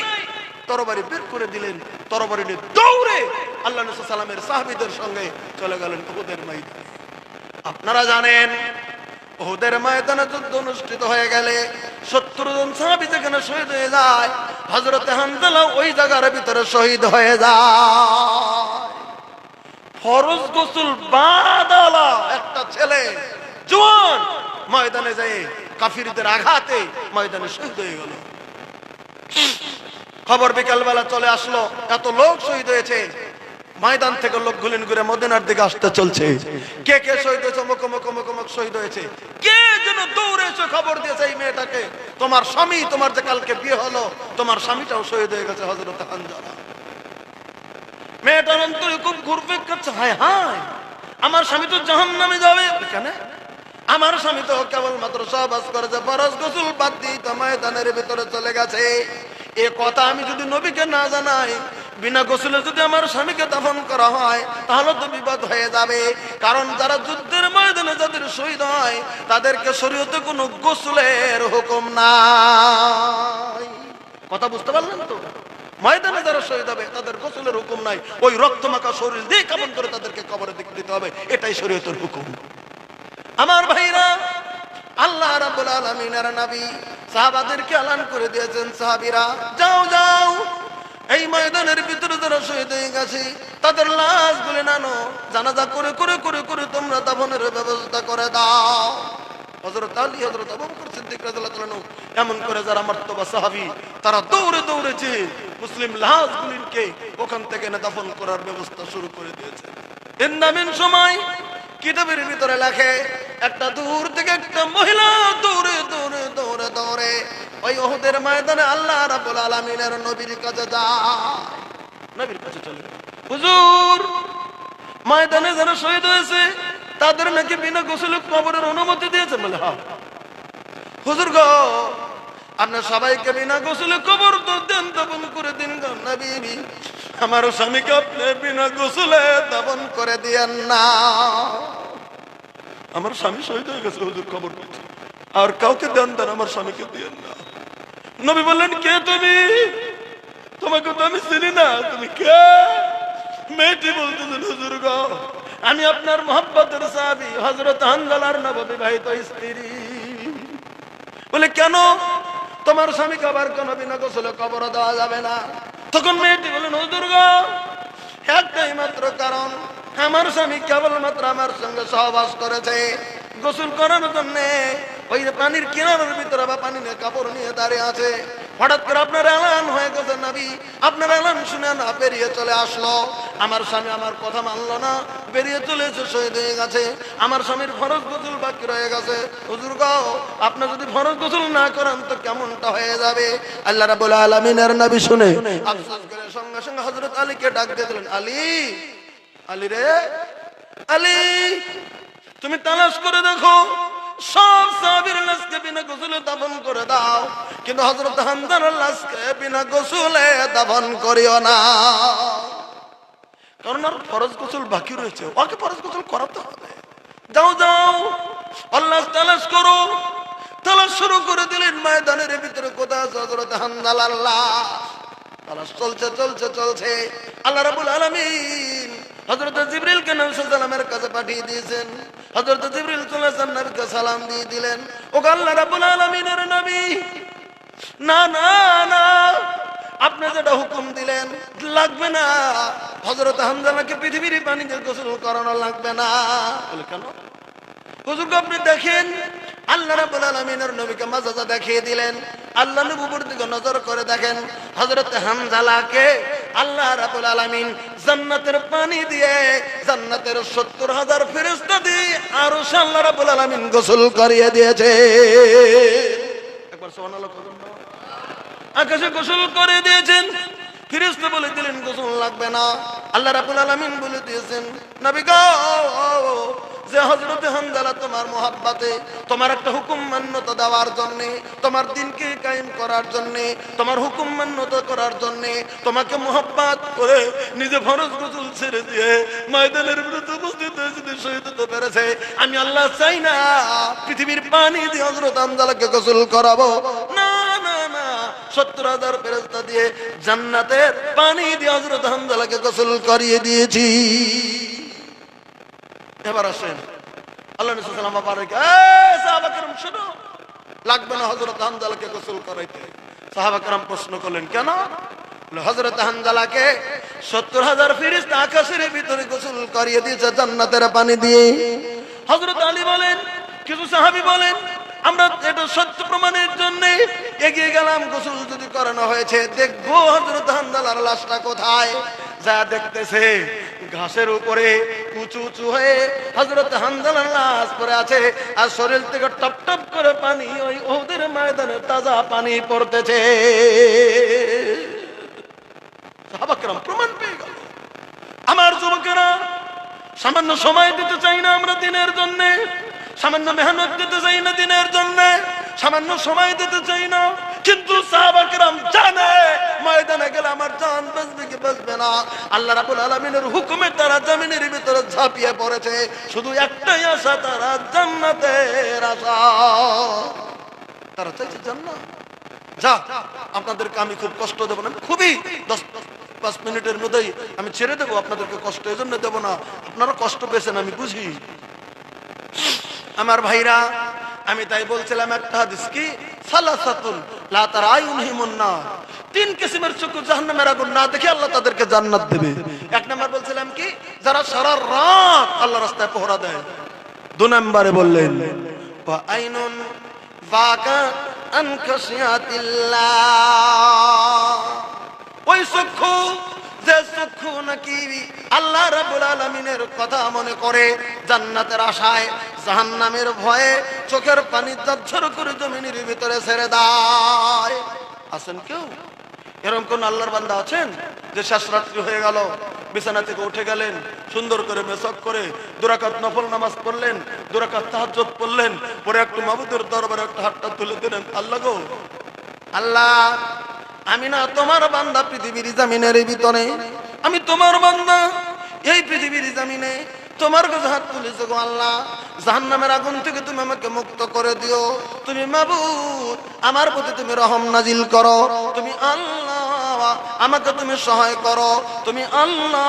তরবারি বের করে দিলেন। তরবারি নিয়ে দৌড়ে আল্লাহ নবী সাল্লাল্লাহু আলাইহি ওয়াসাল্লামের সাহাবীদের সঙ্গে চলে গেলেন উহুদের ময়দানে। আপনারা জানেন উহুদের ময়দানে যুদ্ধ অনুষ্ঠিত হয়ে গেলে 70 জন সাহাবী যেখানে শহীদ হয়ে যায়, হযরত হামজালা ওই জায়গার ভিতরে শহীদ হয়ে যায়। ফরজ গোসল বাদালা একটা ছেলে জওয়ান ময়দানে যায় কাফিরদের আঘাতে ময়দানে শহীদ হয়ে গেল। খবর বিকালবেলা চলে আসলো, এত লোক শহীদ হয়েছে। ময়দান থেকে লোক গুলিন করে মদিনার দিকে আসতে চলছে। কে কে শহীদ হয়েছে? মুখ শহীদ হয়েছে। কে যেন দৌড়ে এসে খবর দিয়েছে এই মেয়েটাকে, তোমার স্বামী, তোমার যে কালকে বিয়ে হলো, তোমার স্বামীটাও শহীদ হয়ে গেছে হযরত হামজালা। মেয়েটার অন্তরে খুব ঘুরবে করছে, হায় হায় আমার স্বামী তো জাহান্নামে যাবে। কেন? আমার স্বামী তো কেবলমাত্র সহবাস করেছে, ফরজ গোসল বাদ দিয়ে তো ময়দানের ভিতরে চলে গেছে। এ কথা আমি যদি নবীকে না জানাই, বিনা গোসলে যদি আমার স্বামীকে দাফন করা হয়, তাহলে তো বিপদ হয়ে যাবে। কারণ যারা যুদ্ধের ময়দানে যাদের শহীদ হয়, তাদেরকে শরীয়তে কোনো গোসলের হুকুম নাই। কথা বুঝতে পারলেন তো? ময়দানে যারা শহীদ হবে তাদের গোসলের হুকুম নাই। ওই রক্তমাখা শরীর দিয়ে কাফন করে তাদেরকে কবরে দিতে হবে, এটাই শরীয়তের হুকুম। আমার ভাইরা, আল্লাহ রাব্বুল আলামিনের নবী সাহাবাদেরকে এলান করে দিয়েছেন, সাহাবীরা যাও যাও, এই ময়দানের ভিতরে যারা শহীদ হয়ে গেছে তাদের লাশগুলো নানো, জানাজা করে করে করে করে তোমরা দাফনের ব্যবস্থা করে দাও। হযরত আলী, হযরত আবু বকর সিদ্দিক রাদিয়াল্লাহু তাআলা এমন করে যারা মারতবা সাহাবী, তারা দৌড়ে দৌড়েছে মুসলিম লাশগুলিকে ওখান থেকে দাফন করার ব্যবস্থা শুরু করে দিয়েছে। ইন্দামিন সময় কিতাবের ভিতরে লেখে, একটা দূর থেকে একটা মহিলা দৌড়ে দৌড়ে দৌড়ে দৌড়ে ওই উহুদের ময়দানে আল্লাহ রাব্বুল আলামিনের নবীর কাছে যায়। নবীর কাছে চলে, হুজুর ময়দানে যারা শহীদ হয়েছে তাদের নাকি বিনা গোসলে কবরের অনুমতি দিয়েছে। বলে হ্যাঁ হুজুর গো, আপনার সবাইকে বিনা গোসলে কবর তো দেন, দাফন করে দিন। নবী, আমার স্বামীকে আপনি বিনা গোসলে দাফন করে দিয়েন না। আমার স্বামী শহীদ হয়ে গেছে হুজুর, খবর পেয়েছে, আর কাউকে দেন দেন, আমার স্বামীকে দিয়েন না। নবী বললেন, কে তুমি? তোমাকে তো আমি চিনি না, তুমি কে? মেয়েটি বলতেছেন, হুজুর গো, আমি আপনার মুহাব্বতের সাহাবী হযরত হামজালার নববিবাহিত স্ত্রী। বলে কেন? তোমার স্বামীকে আবার কেন বিনা গোসলে কবর দেওয়া যাবে না? তখন মেয়েটি বলেন, হুজুর গো, একটাই মাত্র কারণ, আমার স্বামী কেবলমাত্র আমার সঙ্গে সহবাস করেছে। গোসল করার জন্য ওই পানির কিনারের ভিতরে বা পানি নিয়ে কাপড় নিয়ে দাঁড়িয়ে আছে। হঠাৎ করে আপনার এলান হয়ে গেছে নবী, আপনার এলান শুনে না বেরিয়ে চলে আসলো। আমার স্বামী আমার কথা মানলো না, বেরিয়ে চলে এসে শহীদ হয়ে গেছে। আমার স্বামীর ফরজ গোসল বাকি রয়ে গেছে। হুজুর গো, আপনি যদি ফরজ গোসল না করেন তো কেমনটা হয়ে যাবে? আল্লাহ রাব্বুল আলামিনের নবী শুনে আফসোস করে সঙ্গে সঙ্গে হযরত আলীকে ডাক দিয়ে দিলেন, আলী, আলী রে, আলী, তুমি তালাশ করে দেখো সব সাহাবীর লাশকে বিনা গোসলে দাফন করে দাও, কিন্তু হযরত হামজালার লাশকে বিনা গোসলে দাফন করিও না। কারণ আর ফরজ গোসল বাকি রয়েছে, ওকে ফরজ গোসল করাতে হবে। যাও যাও, আল্লাহ তালাশ করো। তালাশ শুরু করে দিলেন ময়দানের ভিতরে, কোথায় আছে হযরত হামজালার লাশ? তালাশ চলছে চলছে চলছে। আল্লাহ রাব্বুল আলামিন হযরত জিবরিলকে নবী সাল্লাল্লাহু আলাইহি ওয়াসাল্লামের কাছে পাঠিয়ে দিয়েছেন। হযরত জিবরিল সাল্লাল্লাহু আলাইহি ওয়াসাল্লাম নবীকে সালাম দিয়ে দিলেন, ও আল্লাহ রাব্বুল আলামিনের নবী, না না না, আপনি যেটা হুকুম দিলেন লাগবে না, হযরত হামজালাকে পৃথিবীর পানিতে গোসল করানো লাগবে না। বলে কেন? হুজুর আপনি দেখেন, আল্লাহ রাব্বুল আলামিনের নবীকে মাজাজা দেখিয়ে দিলেন। আল্লাহ নবী উপর দিকে নজর করে দেখেন, হযরত হামজালাকে আল্লাহ রাব্বুল আলামিন জান্নাতের পানি দিয়ে, জান্নাতের 70,000 ফেরেশতা দিয়ে আরশ আল্লাহ রাব্বুল আলামিন গোসল করিয়ে দিয়েছে। একবার সুবহানাল্লাহ বলুন। আকাশে গোসল করে দিয়েছেন, ফেরেশতা বলে দিলেন গোসল লাগবে না। আল্লাহ রাব্বুল আলামিন বলে দিয়েছেন, নবী গো, যে হযরত হামজালা তোমার মুহাব্বতে, তোমার একটা হুকুম মান্যতা দেওয়ার জন্য, তোমার দিনকে কায়েম করার জন্য, তোমার হুকুম মান্যতা করার জন্য, তোমাকে মুহাব্বত করে নিজে ফরজ গোসল ছেড়ে দিয়ে ময়দানের বিরুদ্ধে উপস্থিত হয়েছে, শহীদ হতে পেরেছে। আমি আল্লাহ চাই না পৃথিবীর পানি দিয়ে হযরত হামজালাকে গোসল করাবো, না না না, 70,000 ফেরেশতা দিয়ে জান্নাতের পানি দিয়ে হযরত হামজালাকে গোসল করিয়ে দিয়েছি। এবার আসেন, আল্লাহ নবী সাল্লাল্লাহু আলাইহি ওয়াসাল্লাম এই সাহাবা کرام শুনো, লাগবে না হযরত হানজালাকে গোসল করাইতে। সাহাবা کرام প্রশ্ন করলেন কেন? হযরত হানজালাকে ৭০,০০০ ফেরেশতা আকাশের ভিতরে গোসল করিয়ে দিয়েছে জান্নাতের পানি দিয়ে। হযরত আলী বলেন, কিছু সাহাবী বলেন, আমরা এটা সত্য প্রমাণের জন্য এগিয়ে গেলাম, গোসল যদি করানো হয়েছে দেখবো হযরত হানজালার লাশটা কোথায়। যা দেখতেছে ঘাসের উপরে উঁচু উঁচু হয়ে হযরত হানজালার লাশ পড়ে আছে, আর শরীর থেকে টপ টপ করে পানি ওই উহুদের ময়দানে তাজা পানি পড়তেছে। সাহাবা کرام প্রমাণ পেয়ে গেল। আমার যুবকেরা, সামান্য সময় দিতে চাই না আমরা দিনের জন্য, সামান্য মেহনত দিতে চাই না দিনের জন্য, সামান্য সময় দিতে চাই না, কিন্তু সাহাবা کرام জানে ময়দানে গেলে আমার জান বাঁচবে কি বাঁচবে না। আল্লাহ রাব্বুল আলামিনের হুকুমে তারা জমিনের ভিতরে ঝাঁপিয়ে পড়েছে, শুধু একটাই আশা, তারা জান্নাতের আশা। তারা চাইছে জান্নাত। যা, আপনাদেরকে আমি খুব কষ্ট দেব না, খুবই 10-5 মিনিটের মধ্যেই আমি ছেড়ে দেবো আপনাদেরকে, কষ্ট এই জন্য দেবো না, আপনারা কষ্ট পেয়েছেন আমি বুঝি। আমার ভাইরা, আমি তাই বলছিলাম একটা হাদিস কি, সালাসাতুন লা তারায়ুনহিমুন নার, 3 কিসিমের চক্ষু জাহান্নামের আগুন না দেখে আল্লাহ তাদেরকে জান্নাত দেবে। 1 নাম্বার বলছিলাম কি, যারা সারা রাত আল্লাহর রাস্তায় পহরা দেয়। 2 নম্বরে বললেন ওয়া আইনুন ফাকা আন খাশিয়াতিল্লাহ, ওই চক্ষু যে চক্ষু নাকি আল্লাহ রাব্বুল আলামিনের কথা মনে করে, জান্নাতের আশায় জাহান্নামের ভয়ে চোখের পানি ঝরঝর করে জমিনের ভিতরে ছেড়ে দেয়। আছেন কেউ এরকম কোন আল্লাহর বান্দা আছেন যে শেষ রাত্রি হয়ে গেল, বিছানা থেকে উঠে গেলেন, সুন্দর করে মেসক করে 2 রাকাত নফল নামাজ পড়লেন, 2 রাকাত তাহাজ্জুদ পড়লেন, পরে একটু মাবুদের দরবারে একটা হাতটা তুলে দিলেন, আল্লাহ গো, আল্লাহ আমি না তোমার বান্দা পৃথিবীর জমিনের ভিতরে, আমি তোমার বান্দা এই পৃথিবীর জমিনে তোমার কাছে হাত তুলেছে গো আল্লাহ, জাহান্নামের আগুন থেকে তুমি আমাকে মুক্ত করে দিও, তুমি মাবুদ আমার প্রতি তুমি রহম নাজিল করো, তুমি আল্লাহ আমাকে তুমি সহায় করো, তুমি আল্লাহ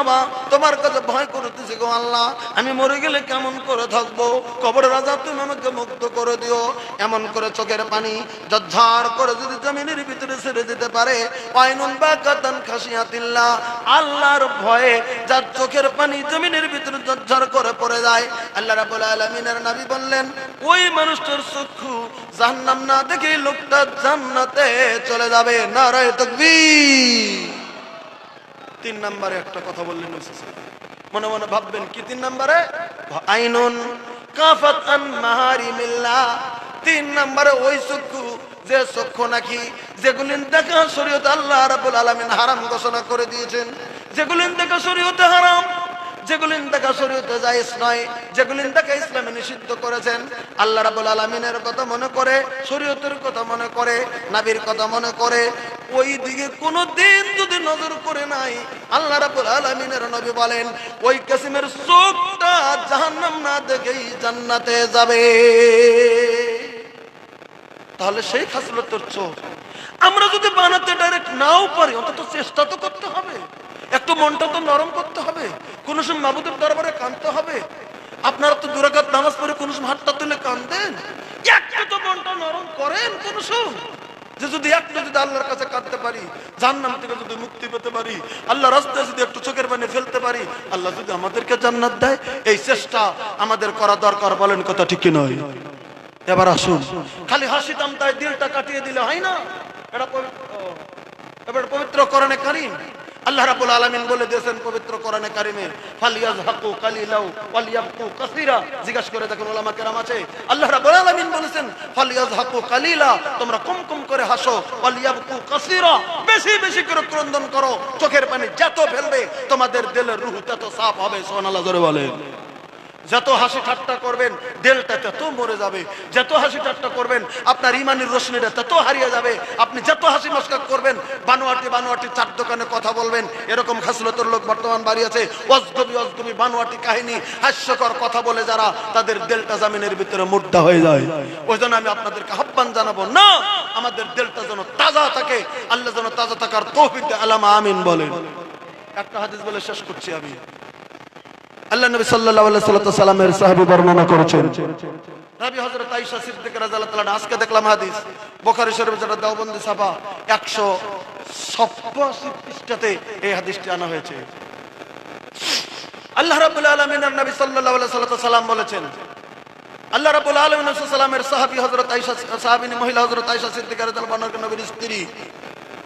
তোমার কাছে ভয় করতেছি গো আল্লাহ, আমি মরে গেলে কেমন করে থাকবো, কবরের আযাব তুমি আমাকে মুক্ত করে দিও। এমন করে চোখের পানি ঝরঝর করে যদি জমিনের ভিতরে ছেড়ে দিতে পারে, আইনুন বাকাতান খাশিয়াতিল্লাহ, আল্লাহর ভয়ে যার চোখের পানি জমিনের ভিতরে ঝরঝর করে পড়ে যায়, আল্লাহ রাব্বুল আলামিনের নবী বললেন ওই মানুষটার চক্ষু জাহান্নাম না দেখে লোকটা জান্নাতে চলে যাবে। নারায়ে তাকবীর। 3 নম্বরে একটা কথা বললেন, মনে মনে ভাববেন কি 3 নম্বরে, আইনুন কাফাত আন মাহারিমিল্লাহ, 3 নম্বরে ওই চক্ষু যে চক্ষু নাকি যেগুলিন দেখা শরীয়তে আল্লাহ রাব্বুল আলামিন হারাম ঘোষণা করে দিয়েছেন, যেগুলিন দেখা শরীয়তে হারাম, যেগুলিন দেখা শরীয়তে জায়েজ নয়, যেগুলিন দেখা ইসলামে নিষিদ্ধ করেছেন, আল্লাহ রাব্বুল আলামিনের কথা মনে করে, শরীয়তের কথা মনে করে, নবীর কথা মনে করে, ওই দিকে কোনো দিন যদি নজর করে নাই, আল্লাহ রাব্বুল আলামিনের নবী বলেন ওই কিসিমের চোখটা জাহান্নাম না দেখেই জান্নাতে যাবে। তাহলে সেই খাসলতের চোখ আমরা যদি বানাতে ডাইরেক্ট নাও পারি, অন্তত চেষ্টা তো করতে হবে, একটু মনটা তো নরম করতে হবে, কোন সময় মাবুদের দরবারে কাঁদতে হবে। আপনারা তো 2 রাকাত নামাজ পড়ে কোন সময় হাতটা তুলে কাঁদেন, একটু তো মনটা নরম করেন কোন সময়, যে যদি একটু যদি আল্লাহর কাছে কাঁদতে পারি, জাহান্নাম থেকে যদি মুক্তি পেতে পারি, আল্লাহ রাস্তায় যদি একটু চোখের পানি ফেলতে পারি, আল্লাহ যদি আমাদেরকে জান্নাত দেয়, এই চেষ্টা আমাদের করা দরকার। বলেন কথা ঠিক কি নয়? এবার আসুন, খালি হাসি তামতায় দিলটা কাটিয়ে দিলে হয় না। এবার পবিত্র কোরআনে কারীম আল্লাহ রাব্বুল আলামিন বলে দিয়েছেন পবিত্র কোরআনে কারীমে, ফালিয়াযহাকু কালিলাও ওয়ালিয়াবকু কাসীরা। জিজ্ঞাসা করে দেখুন উলামা কেরাম আছে, আল্লাহ রাব্বুল আলামিন বলেছেন ফালিয়াযহাকু কালিলা, তোমরা কম কম করে হাসো, ওয়ালিয়াবকু কাসীরা, বেশি বেশি করে ক্রন্দন করো। চোখের পানি যত ফেলবে তোমাদের দিলের রূহ তত সাফ হবে। সুবহানাল্লাহ জোরে বলেন। যত হাসি ঠাট্টা করবেন দিলটা তত মরে যাবে, যত হাসি ঠাট্টা করবেন আপনার ইমানের রোশনিটা তত হারিয়ে যাবে। আপনি যত হাসি মস্কাক করবেন, বানোয়াটি বানোয়াটি চার দোকানে কথা বলবেন, এরকম খাসলতের লোক বর্তমান বাড়িয়েছে। অজগবি বানোয়াটি কাহিনী হাস্যকর কথা বলে যারা, তাদের দিলটা জামিনের ভিতরে মুর্দা হয়ে যায়। ওই জন্য আমি আপনাদেরকে আহ্বান জানাবো, না, আমাদের দিলটা যেন তাজা থাকে, আল্লাহ যেন তাজা থাকার তৌফিক দেয়। আল্লাহ আমিন বলেন। একটা হাদিস বলে শেষ করছি আমি। আল্লাহ নবী সাল্লাল্লাহু আলাইহি সাল্লামের সাহাবী বর্ণনা করেছেন, নবী হযরত আয়েশা সিদ্দিকা রাদিয়াল্লাহু তাআলা, আজকে দেখলাম হাদিস বুখারী শরীফ যেটা দেওবন্দি ছাপা 187 পৃষ্ঠাতে এই হাদিসটি আনা হয়েছে। আল্লাহ রাব্বুল আলামিন আর নবী সাল্লাল্লাহু আলাইহি সাল্লাম বলেছেন, আল্লাহ রাব্বুল আলামিন রাসূল সাল্লামের সাহাবী হযরত আয়েশা, সাহাবীনী মহিলা হযরত আয়েশা সিদ্দিকা রাদিয়াল্লাহু আনহা নবীর স্ত্রী,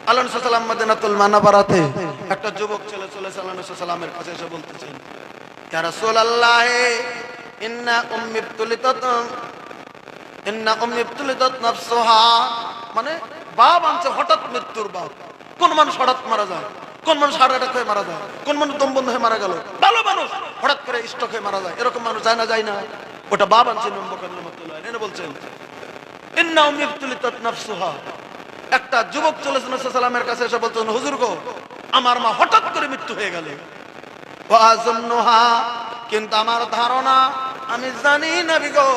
আল্লাহ রাসূল সাল্লাম মদিনাতুল মুনাওয়ারাতে একটা যুবক ছেলে চলেছে আল্লাহ রাসূল সাল্লামের কাছে এসে বলতেছেন, ইয়া রাসূলুল্লাহ ইন্না উম্মি ইবতুলিতাত নাফসুহা, মানে বাপ আনছে হঠাৎ মৃত্যুর বাপ। কোন মানুষ হঠাৎ মারা যায়, কোন মানুষ হার্ট অ্যাটাক হয়ে মারা যায়, কোন মানুষ দম বন্ধ হয়ে মারা গেল, ভালো মানুষ হঠাৎ করে স্ট্রোক হয়ে মারা যায়, এরকম মানুষ যায় না, ওটা বাপ আনছে এনে বলছেন ইন্না উম্মি ইবতুলিতাত নাফসুহা। একটা যুবক চলেছে নবী সাল্লামের কাছে এসে বলছেন, হুজুর গো, আমার মা হঠাৎ করে মৃত্যু হয়ে গেল, ওয়া আযুন্নুহা, কিন্তু আমার ধারণা, আমি জানি নবী গো,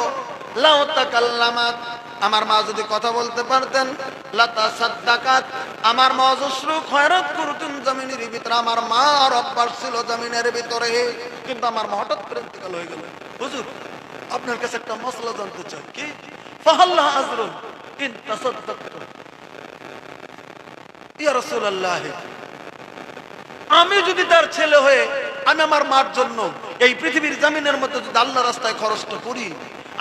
লাউ তাকাল্লামাত, আমার মা যদি কথা বলতে পারতেন, লাতাসাদ্দাকাত, আমার মা অজস্র খয়রাত করতেন জমিনের ভিতরে, আমার মা আর অভ্যাস ছিল জমিনের ভিতরে, কিন্তু আমার মা হঠাৎ করে ইন্তেকাল হয়ে গেল। হুজুর, আপনার কাছে একটা মাসলা জানতে চাই, কি ফাহাল্লা আজরুন ইন তাসাদ্দাকতু, ইয়া রাসূলুল্লাহ, আমি যদি তার ছেলে হয়ে আমি আমার মার জন্য এই পৃথিবীর জমিনের মধ্যে যদি আল্লাহর রাস্তায় খরচটা করি,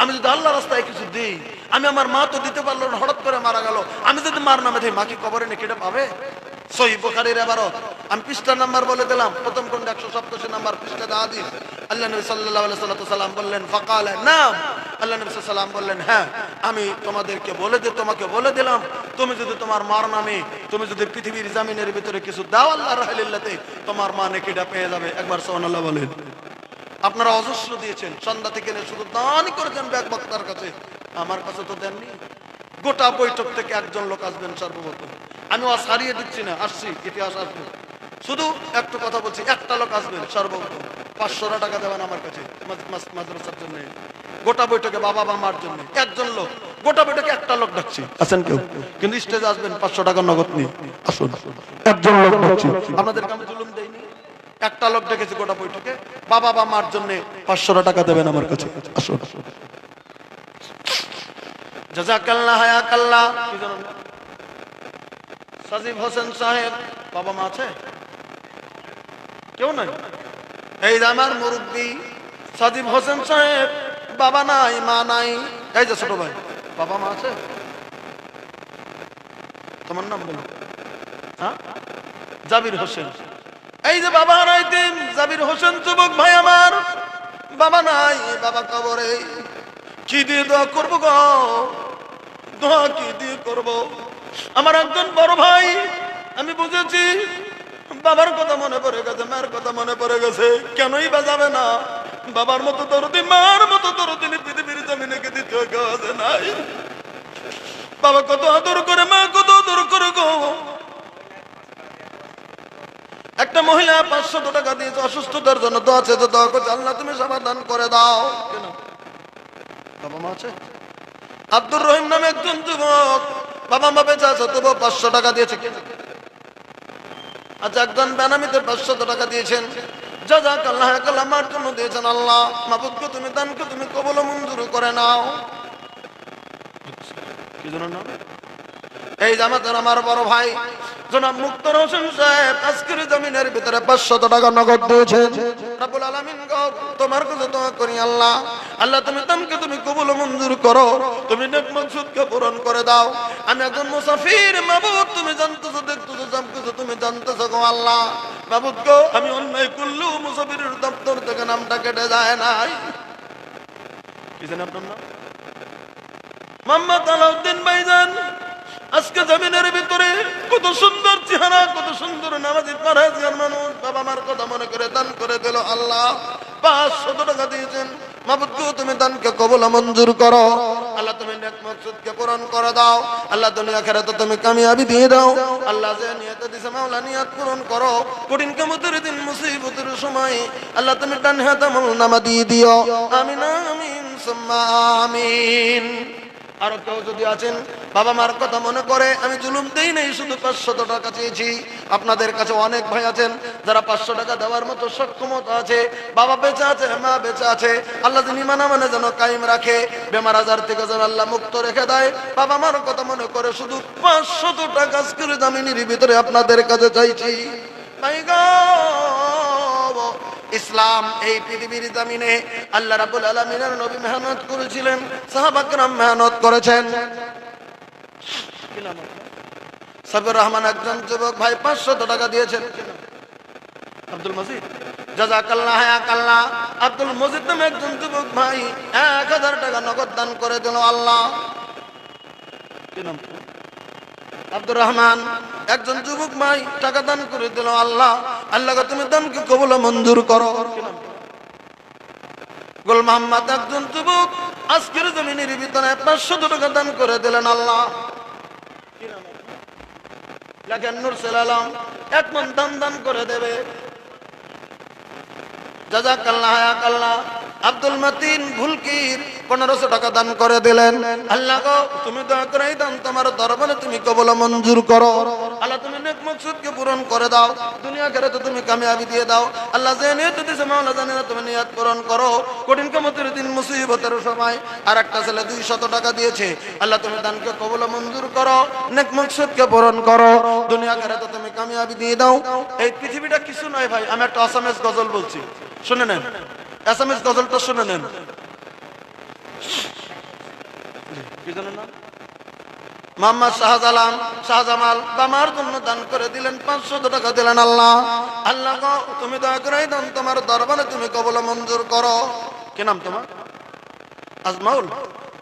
আমি যদি আল্লাহর রাস্তায় কিছু দিই, আমি আমার মা তো দিতে পারলো না, হঠাৎ করে মারা গেল, আমি যদি মার নামে দিই, মা কি কবরে নাকি এটা পাবে? সহিহ বুখারীর ইবারত, আমি পৃষ্ঠা নাম্বার বলে দিলাম, প্রথম খন্ড 187 নাম্বার পৃষ্ঠাতে হাদিস। আল্লাহ নবী সাল্লাল্লাহু আলাইহি সাল্লাম বললেন, ফাকালা নাম, আল্লাহ নবী সাল্লাল্লাহু আলাইহি সাল্লাম বললেন, হ্যাঁ, আমি তোমাকে বলে দিলাম, তুমি যদি তোমার মার নামে তুমি যদি পৃথিবীর জমিনের ভিতরে কিছু দাও আল্লাহর রাহিলিল্লাতে, তোমার মা নেকিটা পেয়ে যাবে। একবার সুবহানাল্লাহ বলেন। আপনারা অজস্র দিয়েছেন, সন্ধ্যা থেকে শুধু দানই করেছেন ব্যাগ বক্তার কাছে, আমার কাছে তো দেননি। গোটা বৈঠক থেকে একজন লোক আসবেন সর্বপ্রথম, আমি ওয়াজ হারিয়ে দিচ্ছি না, আসছি, ইতিহাস আসবে, শুধু একটু কথা বলছি, একটা লোক আসবেন সর্বপ্রথম, 500 টাকা দেবেন আমার কাছে মাদ্রাসার জন্য, গোটা বৈঠকে বাবা মার জন্য একজন লোক, গোটা বৈঠকে একটা লোক ডাকছি, আছেন কেউ? কিন্তু স্টেজে আসবেন 500 টাকা নগদ নিয়ে, আসুন, একজন লোক ডাকছি, আপনাদেরকে আমি জুলুম দেইনি, একটা লোক ডেকেছি গোটা বৈঠকে, বাবা মার জন্য 500 টাকা দেবেন আমার কাছে, আসুন। জাযাকাল্লাহ হায়াকাল্লাহ, কি জানেন সাজিব হোসেন সাহেব, বাবা মা আছে? কেউ নাই? এই যে আমার মুরব্বী সাজিব হোসেন সাহেব, বাবা নাই মা নাই। এই যে ছোট ভাই, বাবা মা আছে? তোমার নাম বলো। হ্যাঁ, জাবির হোসেন। এই যে বাবা হারাইতেন জাবির হোসেন যুবক ভাই আমার, বাবা নাই, বাবা কবরে, কি দিয়ে দোয়া করবো গো, দোয়া কি দিয়ে করবো? আমার একজন বড় ভাই, আমি বুঝেছি বাবার কথা মনে পড়ে গেছে, মার কথা মনে পড়ে গেছে, কেনই বা যাবে না? বাবার মতো দরদি, মার মতো দরদি পৃথিবীর জমিনে কে দ্বিতীয় কেউ আছে নাই। বাবা কত আদর করে, মা কত আদর করে গো। একটা মহিলা 500 টাকা দিয়েছে অসুস্থতার জন্য, দোয়া আছে তো দোয়া করছে, আল্লাহ তুমি সমাধান করে দাও। কেন? বাবা মা আছে? আব্দুর রহিম নামে একজন যুবক, বাবা মা বেঁচে আছে তবু 500 টাকা দিয়েছে। আচ্ছা, একজন বেনামিতে 500 টাকা দিয়েছেন, জাযাকাল্লাহ হায়াকাল্লাহ, আমার জন্য দিয়েছেন। আল্লাহ মাবুদকে তুমি দানকে তুমি কবুল ও মঞ্জুর করে নাও। কি জানেন না? এই জামাতের আমার বড় ভাই জনাব মুক্তার হোসেন সাহেব আজকের জমিনের ভিতরে 500 টাকা নগদ দিয়েছেন। রব্বুল আলামিন গো, তোমার কাছে দোয়া করি, আল্লাহ আল্লাহ তুমি দানকে তুমি কবুল ও মঞ্জুর করো, তুমি নেক মাকসুদকে পূরণ করে দাও। আমি একজন মুসাফির, মাবুদ তুমি জানতেছো, দেখতেছো, জানতেছো, তুমি জানতেছো গো আল্লাহ। মাবুদ গো, আমি অন্যায় করলেও মুসাফিরের দপ্তর থেকে নামটা কেটে যায় নাই। কি জানেন আপনার নাম? মোহাম্মদ আলাউদ্দিন ভাইজান। আজকে জমিনের ভিতরে কত সুন্দর চেহারা, কত সুন্দর নামাজি পরহেজগার মানুষ, বাবা মার কথা মনে করে দান করে দিল। আল্লাহ 500 টাকা দিয়েছেন। মাবুদ গো, তুমি দানকে কবুল মঞ্জুর করো। আল্লাহ তুমি নেক মাকসুদকে পূরণ করে দাও। আল্লাহ দুনিয়া আখিরাতে তুমি কামিয়াবি দিয়ে দাও। আল্লাহ যে নিয়ত দিয়েছে মাওলা নিয়ত পূরণ করো। কঠিন কিয়ামতের দিন মুসিবতের সময় আল্লাহ তুমি ডান হাতে আমলনামা দিয়ে দিও। আমিন আমিন সুম্মা আমিন। আরো কেউ যদি আছেন বাবা মার কথা মনে করে আমি জুলুম দেই নাই, শুধু 500 টাকা চেয়েছি। আপনাদের কাছে অনেক ভাই আছেন যারা 500 টাকা দেওয়ার মতো সক্ষমতা আছে, বাবা বেঁচে আছে, মা বেঁচে আছে, আল্লাহ যিনি মানে যেন কায়েম রাখে, বেমার আজার থেকে যেন আল্লাহ মুক্ত রেখে দেয়। বাবা মার কথা মনে করে শুধু 500 টাকা আজকের জামিনের ভিতরে আপনাদের কাছে চাইছি। ভাই গো, ইসলাম এই পৃথিবীর জমিনে আল্লাহ রাব্বুল আলামিনের নবী মেহনত করেছিলেন, সাহাবা کرام মেহনত করেছেন। সাবির রহমান একজন যুবক ভাই 500 টাকা দিয়েছেন। আব্দুল মজিদ, জাযাকাল্লাহ হায়াকাল্লাহ। আব্দুল মজিদ নামে একজন যুবক ভাই 1000 টাকা নগদ দান করে দিল আল্লাহ। কি নাম? আব্দুর রহমান একজন যুবক ভাই টাকা দান করে দিল আল্লাহ। আল্লাহ তুমি দানকে কবুল মঞ্জুর করো। গোল মোহাম্মদ একজন যুবক আজকের জমিনের ভিতরে 500 টাকা দান করে দিলেন আল্লাহ। লেখেন নুরসেল আলম 1 মণ ধান দান করে দেবে। জাযাকাল্লাহ হায়াকাল্লাহ। আব্দুল মতিন ভুলকির 1500 টাকা দান করে দিলেন। আল্লাহ গো তুমি দয়া করে এই দান তোমার দরবারে তুমি কবুল মঞ্জুর করো। আল্লাহ তুমি নেক মকসুদকে পূরণ করে দাও, দুনিয়া আখিরাতে তুমি কামিয়াবি দিয়ে দাও। আল্লাহ যে নিয়ত দিয়েছে মাওলা জানে না, তুমি নিয়ত পূরণ করো। কঠিন কিয়ামতের দিন মুসিবতের সময় আর একটা ছেলে 200 টাকা দিয়েছে। আল্লাহ তুমি দানকে কবুল মঞ্জুর করো, নেক মকসুদকে পূরণ করো, দুনিয়া আখিরাতে তুমি কামিয়াবি দিয়ে দাও। এই পৃথিবীটা কিছু নয় ভাই। আমি একটা আসামেজ গজল বলছি, শুনে নেন। এসএমএস গজলটা শুনে নেন। কি জানেন না? মোহাম্মদ শাহজামাল আমার জন্য দান করে দিলেন, 500 টাকা দিলেন আল্লাহ। আল্লাহ গো তুমি দয়া করে দান তোমার দরবারে তুমি কবুল মঞ্জুর করো। কি নাম তোমার? আজমাউল।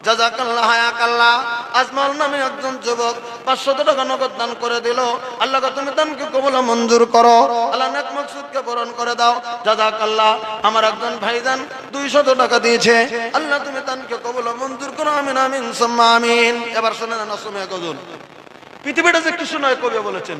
জাযাকাল্লাহ হায়াকাল্লাহ। আজমাউল নামে একজন যুবক 500 টাকা নগদ দান করে দিল। আল্লাহ গো তুমি দানকে কবুল মঞ্জুর করো, আল্লাহ নেক মকসুদকে পূরণ করে দাও। জাযাকাল্লাহ। আমার একজন ভাইজান 200 টাকা দিয়েছে। আল্লাহ তুমি দানকে কবুল মঞ্জুর করো, আমিন আমিন সুম্মা আমিন। এবার শুনেন না সুমে গজল। পৃথিবীটা যে কিছু নয় কবি বলেছেন।